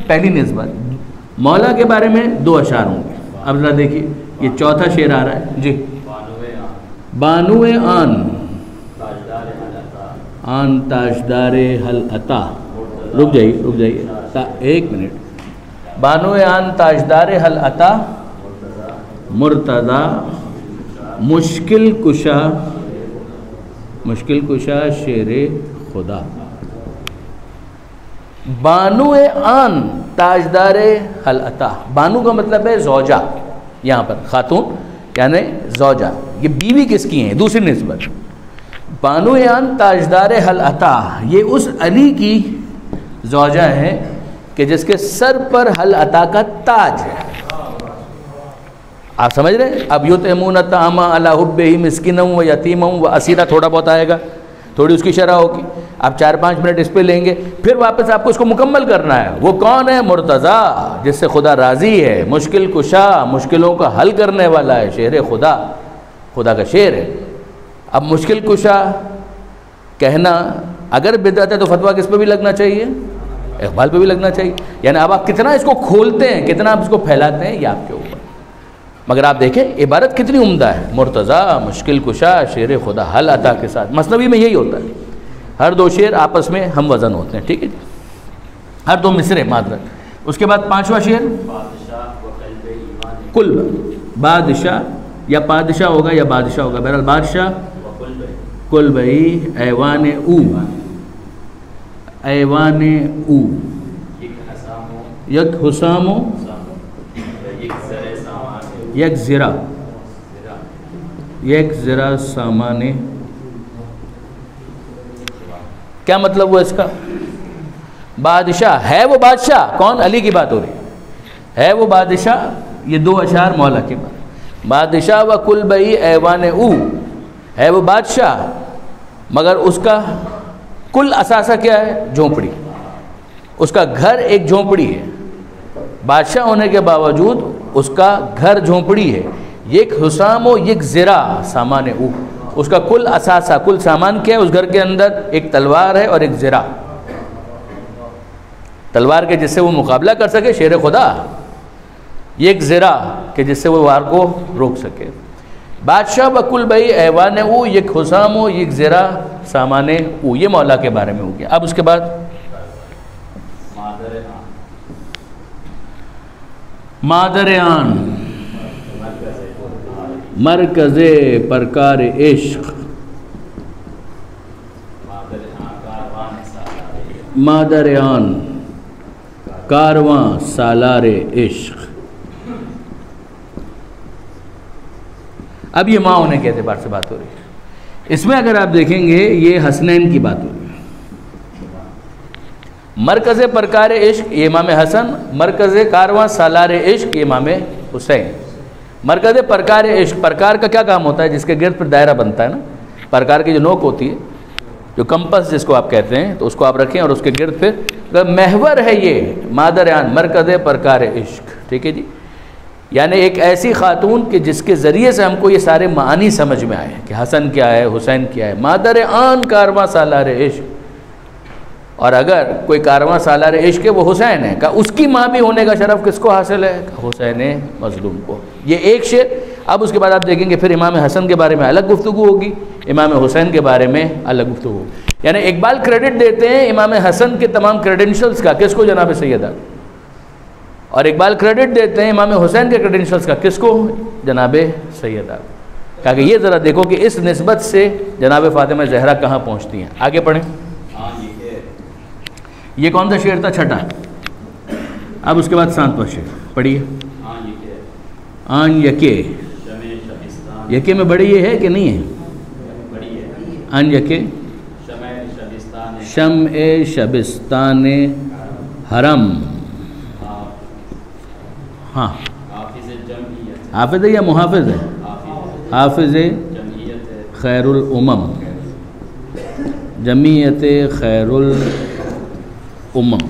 پہلی نسبت، مولا کے بارے میں 2 اشعار ہوں گے. اب ذرا دیکھیے یہ چوتھا شعر آ رہا ہے جی. بانو آن، آن تاجدار حل عطا. رک جائیے ایک منٹ. بانو آن تاجدار حل عطا مرتضی مشکل کشا شیر خدا. بانو آن تاجدار حل عطا، بانو کا مطلب ہے زوجہ، یہاں پر خاتون یعنی زوجہ. یہ بیوی کس کی ہیں؟ دوسری نسبت. بانو آن تاجدار حل عطا، یہ اس علی کی زوجہ ہے کہ جس کے سر پر حل عطا کا تاج ہے. آپ سمجھ رہے ہیں؟ اب یطعمون الطعام علی حبہ مسکینا و یتیما و اسیرا، تھوڑا بہت آئے گا، تھوڑی اس کی شرح ہوگی. آپ 4-5 منٹ اس پہ لیں گے، پھر واپس آپ کو اس کو مکمل کرنا ہے. وہ کون ہے؟ مرتضی، جس سے خدا راضی ہے، مشکل کشا، مشکلوں کا حل کرنے والا ہے، شعر خدا، خدا کا شعر ہے. اب مشکل کشا کہنا اگر بدعت ہے تو فتویٰ کس پہ بھی لگنا چاہیے؟ اقبال پہ بھی لگنا چاہیے. یعنی اب آپ کتنا اس کو کھولتے ہیں، کتنا آپ اس کو پھیلاتے ہیں، یہ آپ کے اوپر. مگر آپ دیکھیں عبارت کتنی عمدہ ہے. مرتضی مشکل کشا شعر خدا حل عطا کے ساتھ. مثنوی میں یہی ہوتا ہے، ہر 2 شعر آپس میں ہم وزن ہوتے ہیں. ٹھیک ہے جی، ہر 2 مصرے معذرت. اس کے بعد 5واں شعر کل بادشاہ، یا پادشاہ ہوگا یا بادشاہ ہوگا، بہرحال بادشاہ. کل بھئی ایوان او، ایوان او، یک حسامو یک زرا سامانے. کیا مطلب ہوا اس کا؟ بادشاہ ہے وہ بادشاہ، کون؟ علی کی بات ہو رہی ہے وہ بادشاہ. یہ 2 اشعار مولا کے بعد. بادشاہ و کل بئی ایوان او، ہے وہ بادشاہ مگر اس کا کل اثاثہ کیا ہے؟ جھونپڑی. اس کا گھر ایک جھونپڑی ہے. بادشاہ ہونے کے باوجود اس کا گھر جھونپڑی ہے. یک حسام و یک زرا سامان او، اس کا کل اثاثہ، کل سامان کیا ہے؟ اس گھر کے اندر ایک تلوار ہے اور ایک زرا، تلوار کے جس سے وہ مقابلہ کر سکے شیر خدا، یک زرا کہ جس سے وہ وار کو روک سکے. بادشاہ بکل بھائی ایوان او، یک حسام و یک زرا سامان او. یہ مولا کے بارے میں ہو گیا. اب اس کے بعد مادران، مرکز پرکار عشق، مادران کارواں سالار عشق. اب یہ ماں ہونے کے اعتبار سے بات ہو رہی ہے. اس میں اگر آپ دیکھیں گے یہ حسنین کی بات ہو رہی ہے. مرکز پرکار عشق یہ امام حسن، مرکز کارواں سالار عشق یہ امام حسین. مرکز پرکار عشق، پرکار کا کیا کام ہوتا ہے؟ جس کے گرد پر دائرہ بنتا ہے نا، پرکار کی جو نوک ہوتی ہے، جو کمپس جس کو آپ کہتے ہیں، تو اس کو آپ رکھیں اور اس کے گرد پھر محور ہے یہ مادران، مرکز پرکار عشق. ٹھیک ہے جی، یعنی ایک ایسی خاتون کہ جس کے ذریعے سے ہم کو یہ سارے معانی سمجھ میں آئے کہ حسن کیا ہے، حسین کیا ہے. مادران کارواں سالار عشق. اور اگر کوئی کارواں سالار عشق ہے وہ حسین ہے، کہ اس کی ماں بھی ہونے کا شرف کس کو حاصل ہے؟ حسین مظلوم کو. یہ ایک شعر. اب اس کے بعد آپ دیکھیں گے پھر امام حسن کے بارے میں الگ گفتگو ہوگی، امام حسین کے بارے میں الگ گفتگو ہوگی. یعنی اقبال کریڈٹ دیتے ہیں امام حسن کے تمام کریڈنشلز کا کس کو؟ جناب سیدہ. اور اقبال کریڈٹ دیتے ہیں امام حسین کے کریڈنشلز کا کس کو؟ جناب سیدہ. کہ یہ ذرا دیکھو کہ اس نسبت سے جناب فاطمہ زہرا کہاں پہنچتی ہیں. آگے پڑھیں. یہ کون سا شعر تھا؟ چھٹا. اب اس کے بعد 7واں شعر پڑھیے. آن یکے، یکے میں بڑی یہ ہے کہ نہیں ہے؟ آن یکے شمع شبستان حرم. ہاں حافظ ہے یا محافظ ہے؟ حافظ خیر الامم، جمعیت خیر الامم.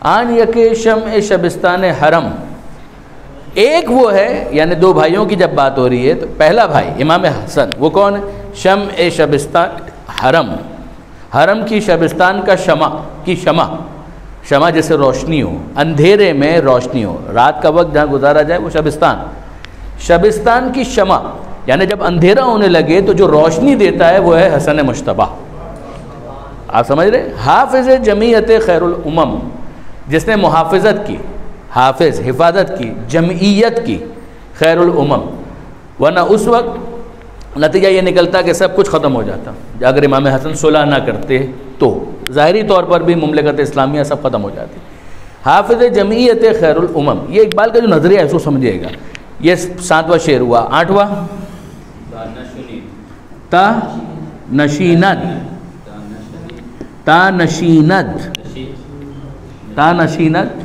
آن یک شمع شبستان حرم. ایک وہ ہے، یعنی دو بھائیوں کی جب بات ہو رہی ہے تو پہلا بھائی امام حسن وہ کون ہے؟ شمع شبستان حرم، حرم کی شبستان کا شمع کی شمع جیسے روشنی ہو، اندھیرے میں روشنی ہو، رات کا وقت جہاں گزارا جائے وہ شبستان کی شمع، یعنی جب اندھیرا ہونے لگے تو جو روشنی دیتا ہے وہ ہے حسن مجتبی. آپ سمجھ رہے؟ حافظ جمعیت خیر الامم، جس نے محافظت کی، حافظ حفاظت کی، جمعیت کی خیر الامم. ورنہ اس وقت نتیجہ یہ نکلتا کہ سب کچھ ختم ہو جاتا اگر امام حسن صلح نہ کرتے تو ظاہری طور پر بھی مملکت اسلامیہ سب ختم ہو جاتی. حافظ جمعیت خیر الامم، یہ اقبال کا جو نظریہ ہے اس کو سمجھیے گا. یہ 7واں شعر ہوا. 8واں تا نشیند، تا نشیند، تا نشیند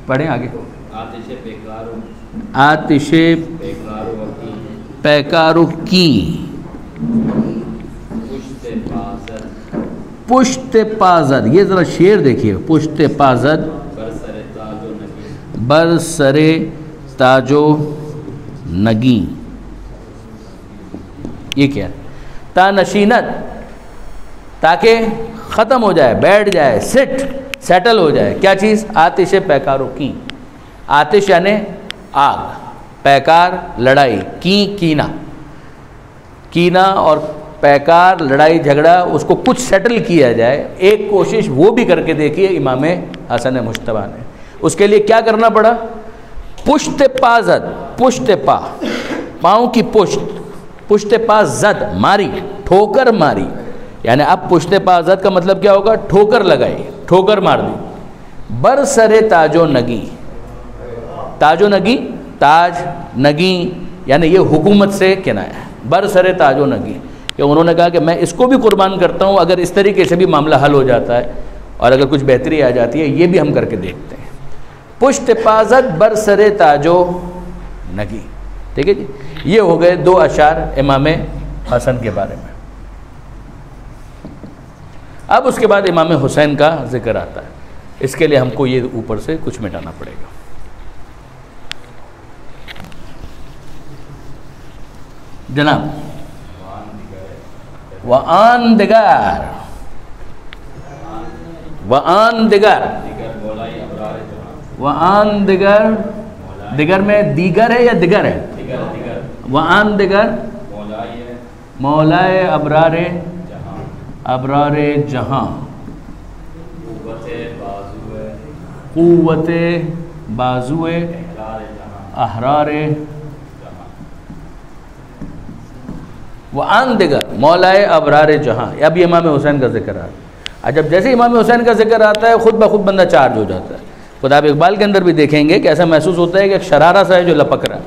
پڑھیں آگے. آتش پیکارو کی، پشت پازد. یہ ذرا شعر دیکھیے. پشت پازد بر سر تاج و نگیں. یہ کیا؟ تا نشینت، تاکہ ختم ہو جائے، بیٹھ جائے، سیٹل ہو جائے. کیا چیز؟ آتش پیکارو کی. آتش یعنی آگ، پیکار لڑائی، کینہ اور پیکار لڑائی جھگڑا، اس کو کچھ سیٹل کیا جائے. ایک کوشش وہ بھی کر کے دیکھیے امام حسن مجتبی نے. اس کے لیے کیا کرنا پڑا؟ پشت پا زد، پشت پا، پاؤں کی پشت پا زد، ماری، ٹھوکر ماری. یعنی اب پشت پا زد کا مطلب کیا ہوگا؟ ٹھوکر لگائی، ٹھوکر مار دی. بر سر تاج و نگیں. تاج و نگیں، تاج نگیں یعنی یہ حکومت سے کنایا ہے. بر سر تاج و نگیں، کہ انہوں نے کہا کہ میں اس کو بھی قربان کرتا ہوں اگر اس طریقے سے بھی معاملہ حل ہو جاتا ہے اور اگر کچھ بہتری آ جاتی ہے، یہ بھی ہم کر کے دیکھتے ہیں. پشت پازد بر سر تاج و نگیں. ٹھیک ہے جی. یہ ہو گئے 2 اشعار امام حسن کے بارے میں. اب اس کے بعد امام حسین کا ذکر آتا ہے. اس کے لیے ہم کو یہ اوپر سے کچھ مٹانا پڑے گا. جناب وآن دگر، وآن دگر، وآن دگر، دگر میں دیگر ہے یا دگر ہے؟ وآن دگر مولائے ابرار، ابرار جہاں، قوت بازو احرار. وآن دیگر مولائے ابرار جہاں. اب یہ امام حسین کا ذکر آتا ہے. جب جیسے امام حسین کا ذکر آتا ہے خود بخود بندہ چارج ہو جاتا ہے. کتاب اقبال کے اندر بھی دیکھیں گے کہ ایسا محسوس ہوتا ہے کہ ایک شرارہ سا ہے جو لپک رہا ہے.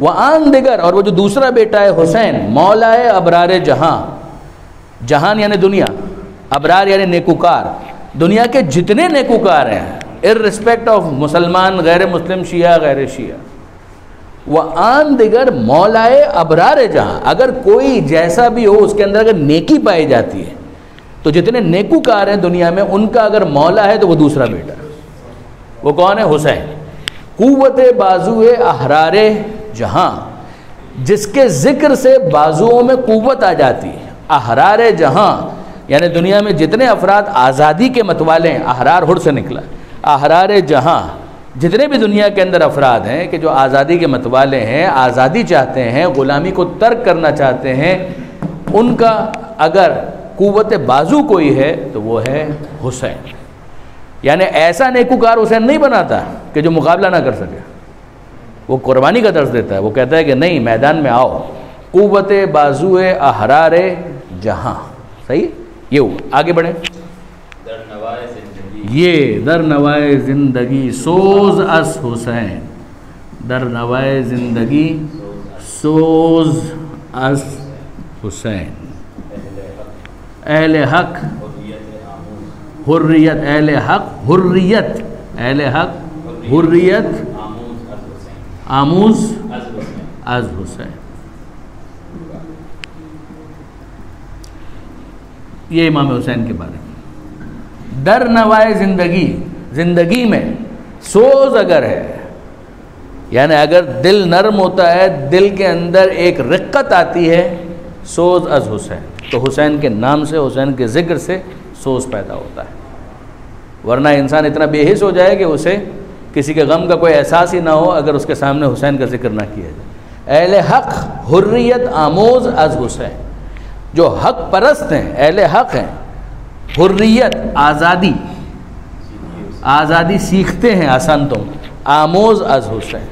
وآن دیگر، اور وہ جو دوسرا بیٹا ہے حسین، مولائے ابرار جہاں. جہان یعنی دنیا، ابرار یعنی نیکوکار. دنیا کے جتنے نیکوکار ہیں ارسپیکٹ آف مسلمان، غیر مسلم، شیعہ، غیر شیعہ. وآن دیگر مولائے ابرار جہاں، اگر کوئی جیسا بھی ہو اس کے اندر اگر نیکی پائی جاتی ہے تو جتنے نیکوکار ہیں دنیا میں ان کا اگر مولا ہے تو وہ دوسرا بیٹا. وہ کون ہے؟ حسین. قوت بازو احرار جہاں، جس کے ذکر سے بازوؤں میں قوت آ جاتی ہے. احرار جہاں یعنی دنیا میں جتنے افراد آزادی کے متوالے ہیں، احرار حر سے نکلا، احرار جہاں، جتنے بھی دنیا کے اندر افراد ہیں کہ جو آزادی کے متوالے ہیں، آزادی چاہتے ہیں، غلامی کو ترک کرنا چاہتے ہیں، ان کا اگر قوت بازو کوئی ہے تو وہ ہے حسین. یعنی ایسا نیکوکار حسین نہیں بناتا کہ جو مقابلہ نہ کر سکے. وہ قربانی کا درس دیتا ہے. وہ کہتا ہے کہ نہیں، میدان میں آؤ. قوت بازو احرار جہاں. صحیح. یہ ہوا. آگے بڑھیں. یہ در نوائے زندگی سوز از حسین، در نوائے زندگی سوز از حسین، اہل حق حریت، اہل حق حریت، اہل حق حریت آموز از حسین۔ یہ امام حسین کے بارے میں۔ در نوائے زندگی، زندگی میں سوز اگر ہے، یعنی اگر دل نرم ہوتا ہے، دل کے اندر ایک رقت آتی ہے، سوز از حسین، تو حسین کے نام سے، حسین کے ذکر سے سوز پیدا ہوتا ہے۔ ورنہ انسان اتنا بے حس ہو جائے کہ اسے کسی کے غم کا کوئی احساس ہی نہ ہو اگر اس کے سامنے حسین کا ذکر نہ کیا جائے۔ اہل حق حریت آموز از حسین، جو حق پرست ہیں، اہل حق ہیں، حریت آزادی، آزادی سیکھتے ہیں آسانتوں، آموز از حسین،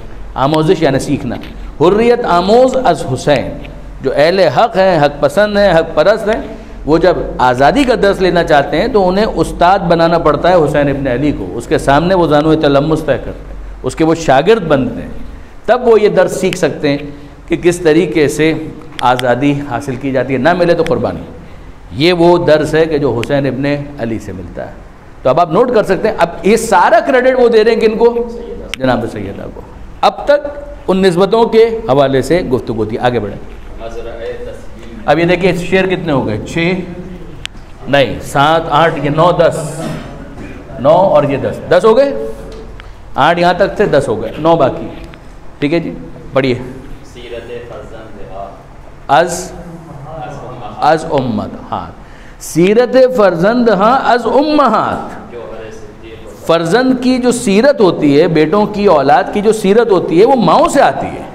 آموزش یعنی سیکھنا، حریت آموز از حسین۔ جو اہل حق ہیں، حق پسند ہیں، حق پرست ہیں، وہ جب آزادی کا درس لینا چاہتے ہیں تو انہیں استاد بنانا پڑتا ہے حسین ابن علی کو، اس کے سامنے وہ زانو تلمس طے کرتے ہیں، اس کے وہ شاگرد بنتے ہیں، تب وہ یہ درس سیکھ سکتے ہیں کہ کس طریقے سے آزادی حاصل کی جاتی ہے، نہ ملے تو قربانی۔ یہ وہ درس ہے کہ جو حسین ابن علی سے ملتا ہے۔ تو اب آپ نوٹ کر سکتے ہیں، اب یہ سارا کریڈٹ وہ دے رہے ہیں کن کو؟ جناب سیدہ کو۔ اب تک ان نسبتوں کے حوالے سے گفتگو تھی، آگے بڑھیں۔ اب یہ دیکھیں شعر کتنے ہو گئے؟ 6 نہیں 7 8 یہ 9 10 9 اور یہ 10 10 ہو گئے، 8 یہاں تک تھے، 10 ہو گئے، 9 باقی۔ ٹھیک ہے جی، پڑھیے۔ از امہات، سیرت فرزند ہاں از امہات، فرزند کی جو سیرت ہوتی ہے، بیٹوں کی اولاد کی جو سیرت ہوتی ہے وہ ماؤں سے آتی ہے۔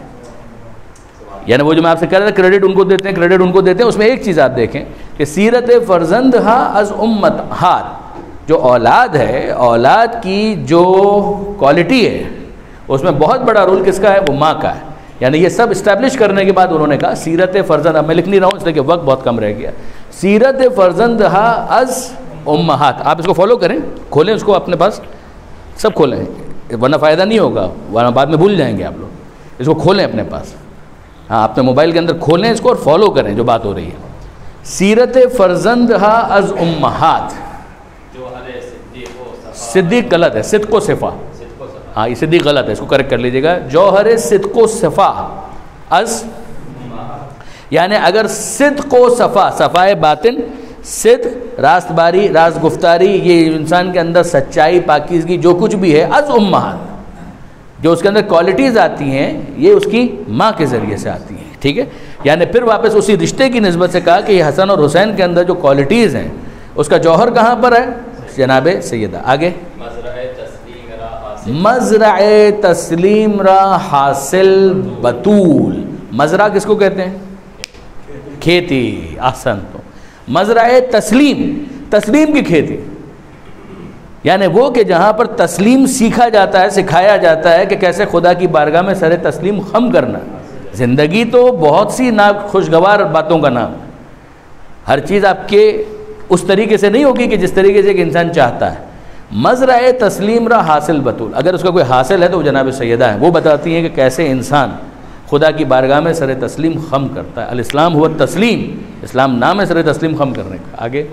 یعنی وہ جو میں آپ سے کہہ رہا تھا کریڈٹ ان کو دیتے ہیں، کریڈٹ ان کو دیتے ہیں، اس میں ایک چیز آپ دیکھیں کہ سیرت فرزند ہاں از امہات، جو اولاد ہے، اولاد کی جو کوالٹی ہے اس میں بہت بڑا رول کس کا ہے؟ وہ ماں کا ہے۔ یعنی یہ سب اسٹیبلش کرنے کے بعد انہوں نے کہا سیرت فرزند، اب میں لکھ نہیں رہا ہوں اس لیے کہ وقت بہت کم رہ گیا، سیرت فرزند ہاں از امہات۔ آپ اس کو فالو کریں، کھولیں اس کو اپنے پاس، سب کھولیں، ورنہ فائدہ نہیں ہوگا، ورنہ بعد میں بھول جائیں گے آپ لوگ۔ اس کو کھولیں اپنے پاس، ہاں اپنے موبائل کے اندر کھولیں اس کو اور فالو کریں جو بات ہو رہی ہے۔ سیرت فرزند ہاں از امہات، صدیق غلط ہے، صدق و صفا، ہاں یہ صدیق غلط ہے، اس کو کریکٹ کر لیجیے گا۔ جوہر صدق و صفا از، یعنی اگر صدق و صفا، صفائے باطن، صدق راست باری، راست گفتاری، یہ انسان کے اندر سچائی، پاکیزگی جو کچھ بھی ہے، از امہات، جو اس کے اندر کوالٹیز آتی ہیں یہ اس کی ماں کے ذریعے سے آتی ہیں۔ ٹھیک ہے، یعنی پھر واپس اسی رشتے کی نسبت سے کہا کہ یہ حسن اور حسین کے اندر جو کوالٹیز ہیں اس کا جوہر کہاں پر ہے؟ جناب سیدہ۔ آگے، مزرع تسلیم را حاصل بطول، مزرع کس کو کہتے ہیں؟ کھیتی، احسن۔ تو مزرع تسلیم، تسلیم کی کھیتی، یعنی وہ کہ جہاں پر تسلیم سیکھا جاتا ہے، سکھایا جاتا ہے کہ کیسے خدا کی بارگاہ میں سر تسلیم خم کرنا۔ زندگی تو بہت سی خوشگوار باتوں کا نام، ہر چیز آپ کے اس طریقے سے نہیں ہوگی کہ جس طریقے سے ایک انسان چاہتا ہے۔ مزرع تسلیم را حاصل بطول، اگر اس کا کوئی حاصل ہے تو وہ جناب سیدہ ہیں، وہ بتاتی ہیں کہ کیسے انسان خدا کی بارگاہ میں سر تسلیم خم کرتا ہے۔ الاسلام ہوا تسلیم، اسلام نام ہے سر تسلیم خم کرنے کا۔ آگے،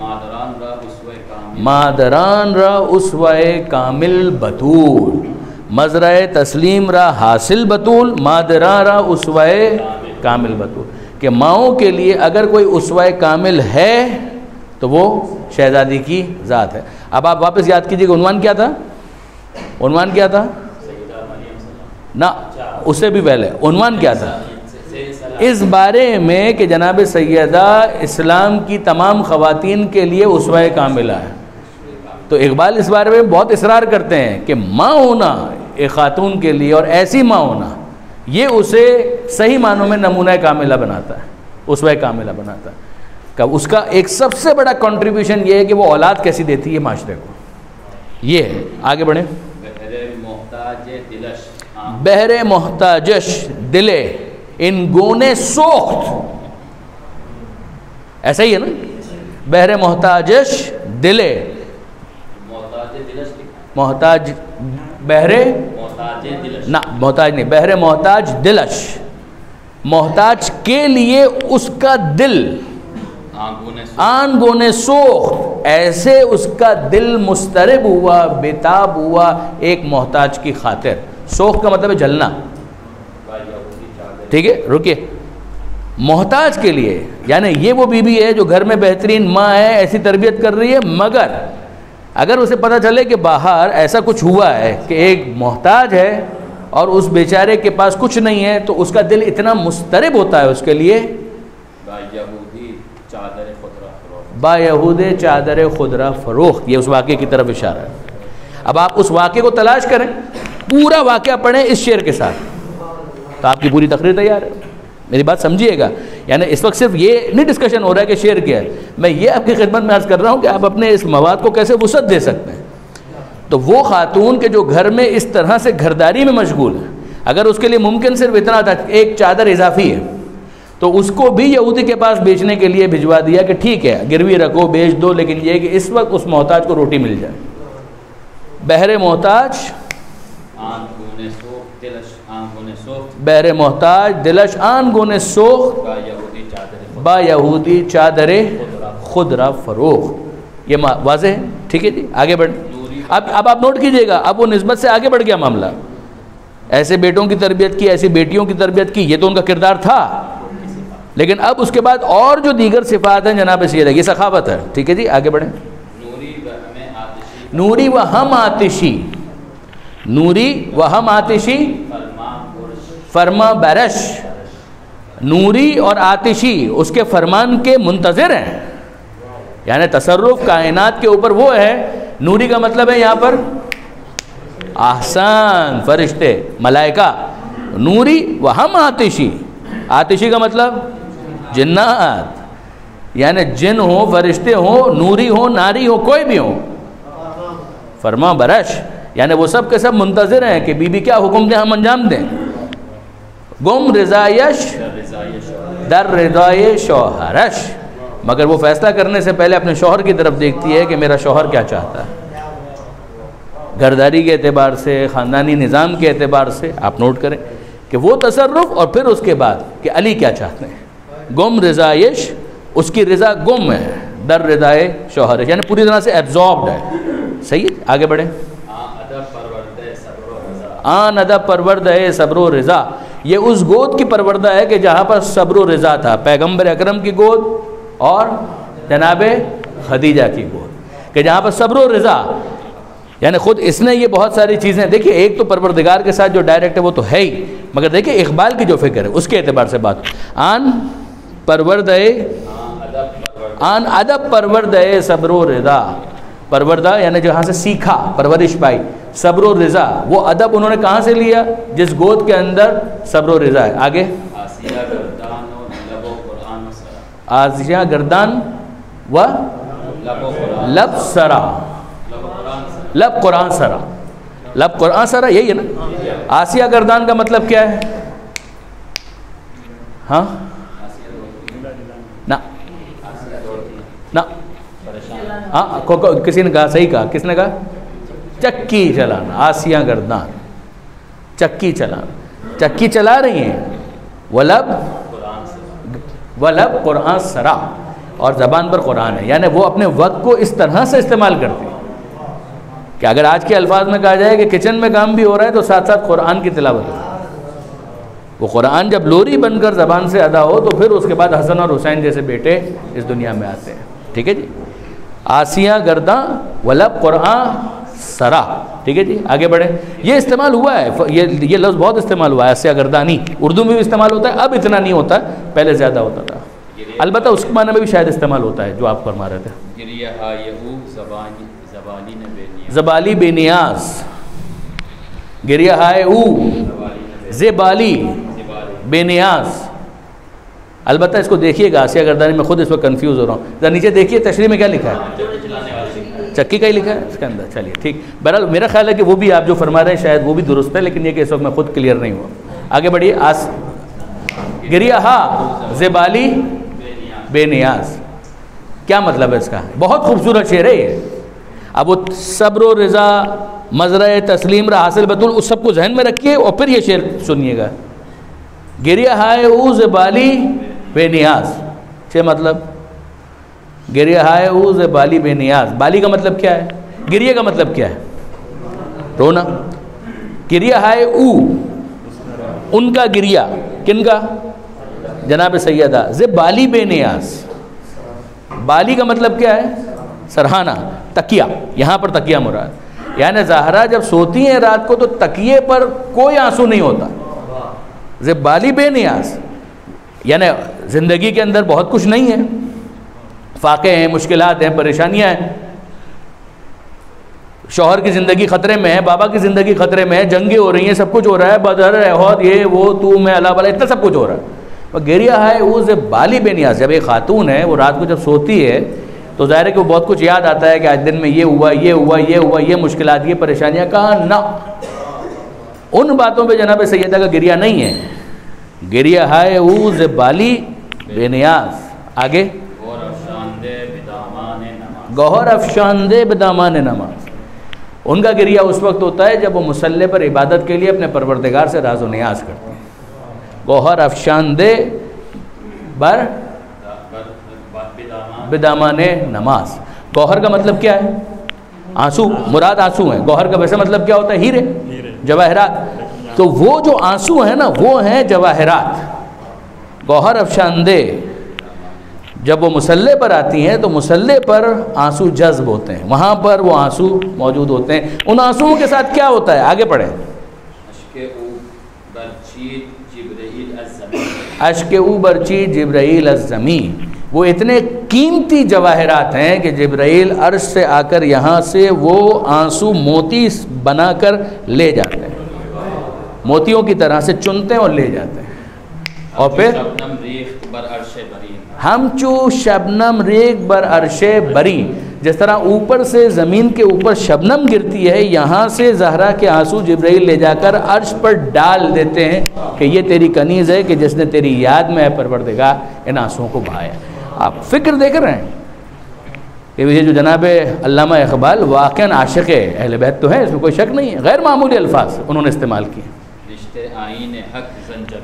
مادران را اسوہ کامل بطول، مزرع تسلیم را حاصل بطول، مادران را اسوہ کامل بطول، کہ ماؤں کے لیے اگر کوئی اسوہ کامل ہے تو وہ شہزادی کی ذات ہے۔ اب آپ واپس یاد کیجئے کہ عنوان کیا تھا؟ عنوان کیا تھا؟ نہ، اس سے بھی پہلے عنوان کیا تھا؟ اس بارے میں کہ جناب سیدہ اسلام کی تمام خواتین کے لیے اسوہ کاملہ ہے۔ تو اقبال اس بارے میں بہت اصرار کرتے ہیں کہ ماں ہونا ایک خاتون کے لیے، اور ایسی ماں ہونا، یہ اسے صحیح معنوں میں نمونہ کاملہ بناتا ہے، اسوہ کاملہ بناتا ہے۔ کہ اس کا ایک سب سے بڑا کنٹریبیوشن یہ ہے کہ وہ اولاد کیسی دیتی ہے معاشرے کو، یہ ہے۔ آگے بڑھیں۔ بہر محتاجش دلے ان گونے سوخت، ایسا ہی ہے نا، بہر محتاجش دلے محتاج بہرے نہ محتاج نہیں، بہرے محتاج دلش، محتاج کے لیے اس کا دل آن گونے سوخت، ایسے اس کا دل مضطرب ہوا، بےتاب ہوا ایک محتاج کی خاطر. سوخت کا مطلب ہے جلنا. ٹھیک ہے رکیے، محتاج کے لیے یعنی یہ وہ بیوی ہے جو گھر میں بہترین ماں ہے، ایسی تربیت کر رہی ہے، مگر اگر اسے پتہ چلے کہ باہر ایسا کچھ ہوا ہے کہ ایک محتاج ہے اور اس بیچارے کے پاس کچھ نہیں ہے، تو اس کا دل اتنا مضطرب ہوتا ہے اس کے لیے. با یہود چادر خضرا فروخت، یہ اس واقعے کی طرف اشارہ ہے. اب آپ اس واقعے کو تلاش کریں، پورا واقعہ پڑھیں اس شعر کے ساتھ، تو آپ کی پوری تقریر تیار ہے. میری بات سمجھیے گا، یعنی اس وقت صرف یہ نہیں ڈسکشن ہو رہا ہے کہ شعر کیا ہے، میں یہ آپ کی خدمت میں عرض کر رہا ہوں کہ آپ اپنے اس مواد کو کیسے وسعت دے سکتے ہیں. تو وہ خاتون کے جو گھر میں اس طرح سے گھرداری میں مشغول ہے، اگر اس کے لیے ممکن صرف اتنا تھا ایک چادر اضافی ہے، تو اس کو بھی یہودی کے پاس بیچنے کے لیے بھجوا دیا کہ ٹھیک ہے گروی رکھو بیچ دو، لیکن یہ کہ اس وقت اس محتاج کو روٹی مل جائے. بہرے محتاج بہرے محتاج دلش آن گونے سوخت با یہودی چادر خضرا فروخت. یہ واضح ہے. ٹھیک ہے جی آگے بڑھ. اب آپ نوٹ کیجئے گا، اب وہ نسبت سے آگے بڑھ گیا معاملہ. ایسے بیٹوں کی تربیت کی، ایسی بیٹیوں کی تربیت کی، یہ تو ان کا کردار تھا، لیکن اب اس کے بعد اور جو دیگر صفات ہیں جناب سید ہے، یہ سخاوت ہے. ٹھیک ہے جی آگے بڑھیں. نوری و ہم آتشی، نوری و ہم آتشی فرما برش، نوری اور آتشی اس کے فرمان کے منتظر ہیں، یعنی تصرف کائنات کے اوپر وہ ہے. نوری کا مطلب ہے یہاں پر احسان، فرشتے ملائکہ. نوری و ہم آتشی، آتشی کا مطلب جنات، یعنی جن ہو فرشتے ہوں، نوری ہو ناری ہو کوئی بھی ہو. فرما برش یعنی وہ سب کے سب منتظر ہیں کہ بی بی کیا حکم دیں ہم انجام دیں. گم رضایش در رضائے شوہرش، مگر وہ فیصلہ کرنے سے پہلے اپنے شوہر کی طرف دیکھتی ہے کہ میرا شوہر کیا چاہتا ہے. گھرداری کے اعتبار سے، خاندانی نظام کے اعتبار سے آپ نوٹ کریں کہ وہ تصرف، اور پھر اس کے بعد کہ علی کیا چاہتے ہیں. گم رضایش، اس کی رضا گم ہے، در رضائے شوہرش یعنی پوری طرح سے ایبزاربڈ ہے. صحیح ہے آگے بڑھیں. آن ادب پرورد ہے صبر و رضا، یہ اس گود کی پروردہ ہے کہ جہاں پر صبر و رضا تھا. پیغمبر اکرم کی گود اور جناب خدیجہ کی گود، کہ جہاں پر صبر و رضا، یعنی خود اس نے یہ بہت ساری چیزیں دیکھیے. ایک تو پروردگار کے ساتھ جو ڈائریکٹ ہے وہ تو ہے ہی، مگر دیکھیے اقبال کی جو فکر ہے اس کے اعتبار سے بات. آن پرورد ہے، آن ادب پرورد ہے صبر و رضا، پروردہ یعنی جہاں سے سیکھا پرورش پائی. صبر و رضا وہ ادب انہوں نے کہاں سے لیا؟ جس گود کے اندر صبر و رضا ہے. آگے آسیہ گردان و لب سرا، لب قرآن سرا، لب قرآن سرا یہی ہے نا. آسیہ گردان کا مطلب کیا ہے؟ ہاں نہ نہ ہاں کسی نے کہا، صحیح کہا، کس نے کہا؟ چکی چلانا. آسیہ گردان چکی چلانا، چکی چلا رہی ہیں. ولب قرآن سرا، اور زبان پر قرآن ہے، یعنی وہ اپنے وقت کو اس طرح سے استعمال کرتی ہے کہ اگر آج کے الفاظ میں کہا جائے کہ کچن میں کام بھی ہو رہا ہے تو ساتھ ساتھ قرآن کی تلاوت ہو. وہ قرآن جب لوری بن کر زبان سے ادا ہو تو پھر اس کے بعد حسن اور حسین جیسے بیٹے اس دنیا میں آتے ہیں. ٹھیک ہے جی. آسیہ گرداں ولب قرآن سرا. ٹھیک ہے جی آگے بڑھیں. یہ استعمال ہوا ہے، یہ لفظ بہت استعمال ہوا ہے. آسیہ گردانی اردو میں بھی استعمال ہوتا ہے، اب اتنا نہیں ہوتا، پہلے زیادہ ہوتا تھا. البتہ اس کے معنی میں بھی شاید استعمال ہوتا ہے جو آپ فرما رہے تھے. زبالی بے نیاز، گریہ ہائے او زبالی بے نیاز. البتہ اس کو دیکھیے گا آسیہ گردانی میں خود اس وقت کنفیوز ہو رہا ہوں. ذرا نیچے دیکھیے تشریح میں کیا لکھا ہے، چکی کا ہی لکھا ہے اس کے اندر. چلیے ٹھیک. بہرحال میرا خیال ہے کہ وہ بھی آپ جو فرما رہے ہیں شاید وہ بھی درست ہے، لیکن یہ کہ اس وقت میں خود کلیئر نہیں ہوا. آگے بڑھیے. گریہ ہا زبالی بے نیاز، کیا مطلب ہے اس کا؟ بہت خوبصورت شعر ہے یہ. اب وہ صبر و رضا مزرع تسلیم را حاصل بطول، اس سب کو ذہن میں رکھیے اور پھر یہ شعر سنیے گا. گریہ ہائے اوز بالی بے نیاز. چھ مطلب گریہ ہائے اوز بالی بے نیاز. بالی کا مطلب کیا ہے؟ گریہ کا مطلب کیا ہے؟ رونا. گریہ ہائے او، ان کا گریہ، کن کا؟ جناب سیدہ. ز بالی بے نیاز. بالی کا مطلب کیا ہے؟ سرہانہ، تکیہ. یہاں پر تکیہ مراد، یعنی زہرا جب سوتی ہیں رات کو تو تکیے پر کوئی آنسو نہیں ہوتا. ز بالی بے نیاز یعنی زندگی کے اندر بہت کچھ نہیں ہے، فاقے ہیں، مشکلات ہیں، پریشانیاں ہیں. شوہر کی زندگی خطرے میں ہے، بابا کی زندگی خطرے میں ہے، جنگیں ہو رہی ہیں، سب کچھ ہو رہا ہے، بدر احد، یہ وہ تو میں اللہ والا، اتنا سب کچھ ہو رہا ہے. گریہ ہے وہ بالی بے نیاز. جب ایک خاتون ہے وہ رات کو جب سوتی ہے تو ظاہر ہے کہ وہ بہت کچھ یاد آتا ہے کہ آج دن میں یہ ہوا، یہ ہوا، یہ ہوا، یہ مشکلات، یہ پریشانیاں. کہاں نہ ان باتوں پہ جناب سیدہ کا گریہ نہیں ہے. گریہ ہے وہ بالی بے نیاز. آگے گوہر افشاندے بدامان نماز. ان کا گریہ اس وقت ہوتا ہے جب وہ مصلی پر عبادت کے لیے اپنے پروردگار سے راز و نیاز کرتے ہیں. گوہر افشاندے بر بدامان نماز. گوہر کا مطلب کیا ہے؟ آنسو. مراد آنسو ہیں. گوہر کا ویسے مطلب کیا ہوتا ہے؟ ہیرے، جواہرات. تو وہ جو آنسو ہیں نا وہ ہیں جواہرات. گوہر افشاندے جب وہ مصلی پر آتی ہیں تو مصلی پر آنسو جذب ہوتے ہیں، وہاں پر وہ آنسو موجود ہوتے ہیں. ان آنسوؤں کے ساتھ کیا ہوتا ہے؟ آگے پڑھیں. اشک او برچی جبرائیل الزمین. وہ اتنے قیمتی جواہرات ہیں کہ جبرائیل عرش سے آ کر یہاں سے وہ آنسو موتی بنا کر لے جاتے ہیں، موتیوں کی طرح سے چنتے ہیں اور لے جاتے ہیں. اور پھر ہم چو شبنم ریگ بر عرش بری. جس طرح اوپر سے زمین کے اوپر شبنم گرتی ہے، یہاں سے زہرا کے آنسو جبرائیل لے جا کر عرش پر ڈال دیتے ہیں کہ یہ تیری کنیز ہے کہ جس نے تیری یاد میں پروردگار ان آنسوؤں کو بہایا. آپ فکر دیکھ رہے ہیں کہ یہ جو جناب علامہ اقبال واقعاً عاشق اہل بیت تو ہے، اس میں کوئی شک نہیں ہے. غیر معمولی الفاظ انہوں نے استعمال کیے.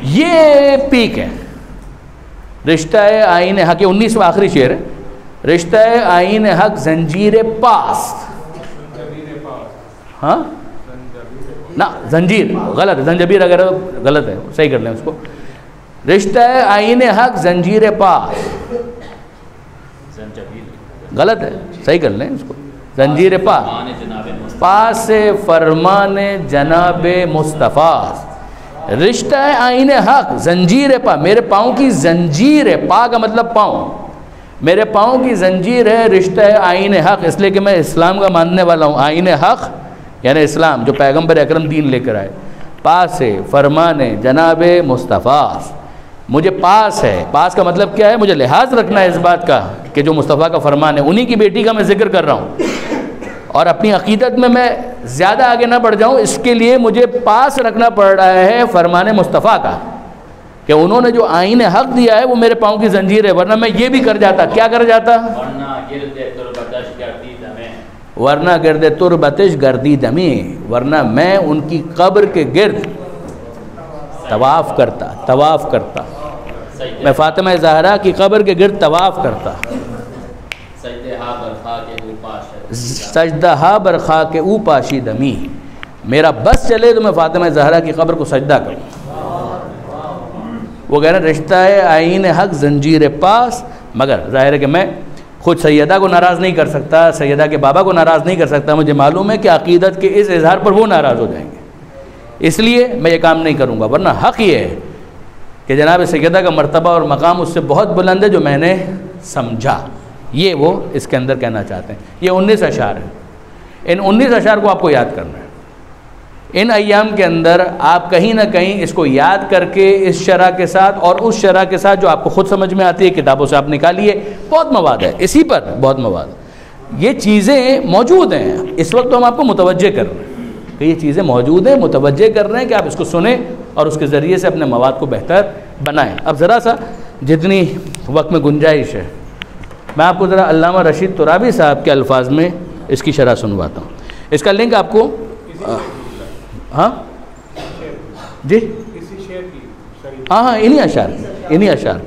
یہ پیک ہے. رشتہ آئین حق، یہ 19واں آخری شعر ہے. رشتہ آئین حق زنجیر پاس. ہاں نہ زنجیر غلط ہے، زنجبیر اگر غلط ہے صحیح کر لیں اس کو. رشتہ آئین حق زنجیر پاس غلط ہے، صحیح کر لیں اس کو. زنجیر پاس سے فرمان جناب مصطفیٰ. رشتہ آئین حق زنجیر پا، میرے پاؤں کی زنجیر ہے. پا کا مطلب پاؤں. میرے پاؤں کی زنجیر ہے رشتہ آئین حق، اس لیے کہ میں اسلام کا ماننے والا ہوں. آئین حق یعنی اسلام جو پیغمبر اکرم دین لے کر آئے. پاس سے فرمان جناب مصطفیٰ. مجھے پاس ہے. پاس کا مطلب کیا ہے؟ مجھے لحاظ رکھنا ہے اس بات کا کہ جو مصطفیٰ کا فرمان ہے، انہی کی بیٹی کا میں ذکر کر رہا ہوں، اور اپنی عقیدت میں زیادہ آگے نہ بڑھ جاؤں، اس کے لیے مجھے پاس رکھنا پڑ رہا ہے فرمان مصطفیٰ کا کہ انہوں نے جو آئین حق دیا ہے وہ میرے پاؤں کی زنجیر ہے. ورنہ میں یہ بھی کر جاتا. کیا کر جاتا؟ ورنہ گرد تربتش گردی دمی. ورنہ میں ان کی قبر کے گرد طواف کرتا. میں فاطمہ زہرا کی قبر کے گرد طواف کرتا. سجدہ برخا کے او پاشی دمی. میرا بس چلے تو میں فاطمہ زہرا کی قبر کو سجدہ کروں. وہ کہہ رہے ہیں رشتہ آئین حق زنجیر پاس. مگر ظاہر ہے کہ میں خود سیدہ کو ناراض نہیں کر سکتا، سیدہ کے بابا کو ناراض نہیں کر سکتا. مجھے معلوم ہے کہ عقیدت کے اس اظہار پر وہ ناراض ہو جائیں گے، اس لیے میں یہ کام نہیں کروں گا. ورنہ حق یہ ہے کہ جناب سیدہ کا مرتبہ اور مقام اس سے بہت بلند ہے جو میں نے سمجھا. یہ وہ اس کے اندر کہنا چاہتے ہیں. یہ 19 اشعار ہیں. ان 19 اشعار کو آپ کو یاد کرنا ہے. ان ایام کے اندر آپ کہیں نہ کہیں اس کو یاد کر کے اس شرح کے ساتھ اور اس شرح کے ساتھ جو آپ کو خود سمجھ میں آتی ہے کتابوں سے آپ نکالیے. بہت مواد ہے اسی پر، بہت مواد. یہ چیزیں موجود ہیں. اس وقت تو ہم آپ کو متوجہ کر رہے ہیں کہ یہ چیزیں موجود ہیں، متوجہ کر رہے ہیں کہ آپ اس کو سنیں اور اس کے ذریعے سے اپنے مواد کو بہتر بنائیں. اب ذرا سا جتنی وقت میں گنجائش ہے میں آپ کو ذرا علامہ رشید ترابی صاحب کے الفاظ میں اس کی شرح سنواتا ہوں. اس کا لنک آپ کو ہاں جی ہاں انہی اشعار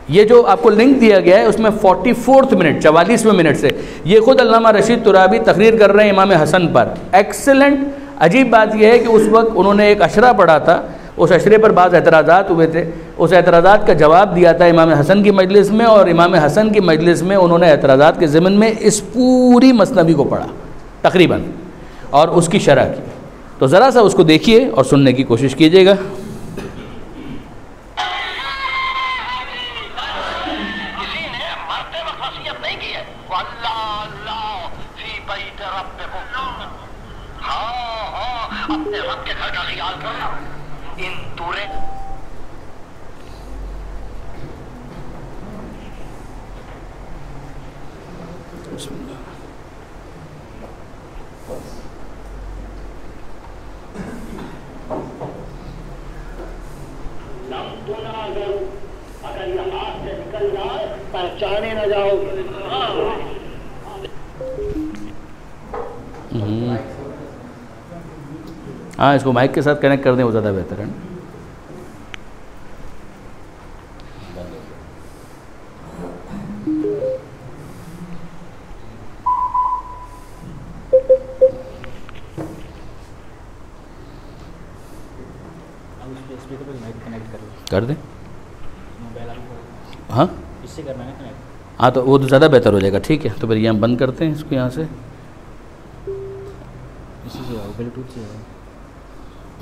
یہ جو آپ کو لنک دیا گیا ہے اس میں 44 منٹ 44ویں منٹ سے یہ خود علامہ رشید ترابی تقریر کر رہے ہیں امام حسن پر. ایکسلنٹ. عجیب بات یہ ہے کہ اس وقت انہوں نے ایک اشرہ پڑھا تھا, اس اشرے پر بعض اعتراضات ہوئے تھے, اس اعتراضات کا جواب دیا تھا امام حسن کی مجلس میں, اور امام حسن کی مجلس میں انہوں نے اعتراضات کے ضمن میں اس پوری مثنوی کو پڑھا تقریباً اور اس کی شرح کی. تو ذرا سا اس کو دیکھیے اور سننے کی کوشش کیجیے گا. اگر یہ ہاتھ سے نکل جائے پہچانے نہ جاؤ. ہاں اس کو مائک کے ساتھ کنیکٹ کر دیں, وہ زیادہ بہتر ہے. کر دیں ہاں اس سے کرنا ہے کنیکٹ. ہاں تو وہ تو زیادہ بہتر ہو جائے گا. ٹھیک ہے تو پھر یہ ہم بند کرتے ہیں اس کو یہاں سے.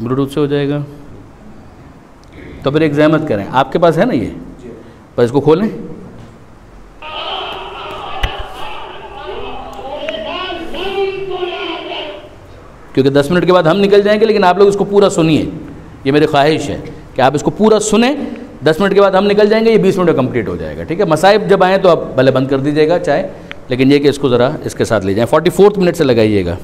بلوٹوتھ سے ہو جائے گا. تو پھر ایک زحمت کریں, آپ کے پاس ہے نا یہ, پر اس کو کھولیں. کیونکہ 10 منٹ کے بعد ہم نکل جائیں گے, لیکن آپ لوگ اس کو پورا سنیے, یہ میری خواہش ہے کہ آپ اس کو پورا سنیں. 10 منٹ کے بعد ہم نکل جائیں گے, یہ 20 منٹ میں کمپلیٹ ہو جائے گا. ٹھیک ہے, مصائب جب آئیں تو آپ بھلے بند کر دیجیے گا چاہے, لیکن یہ کہ اس کو ذرا اس کے ساتھ لے جائیں. 44 منٹ سے لگائیے گا.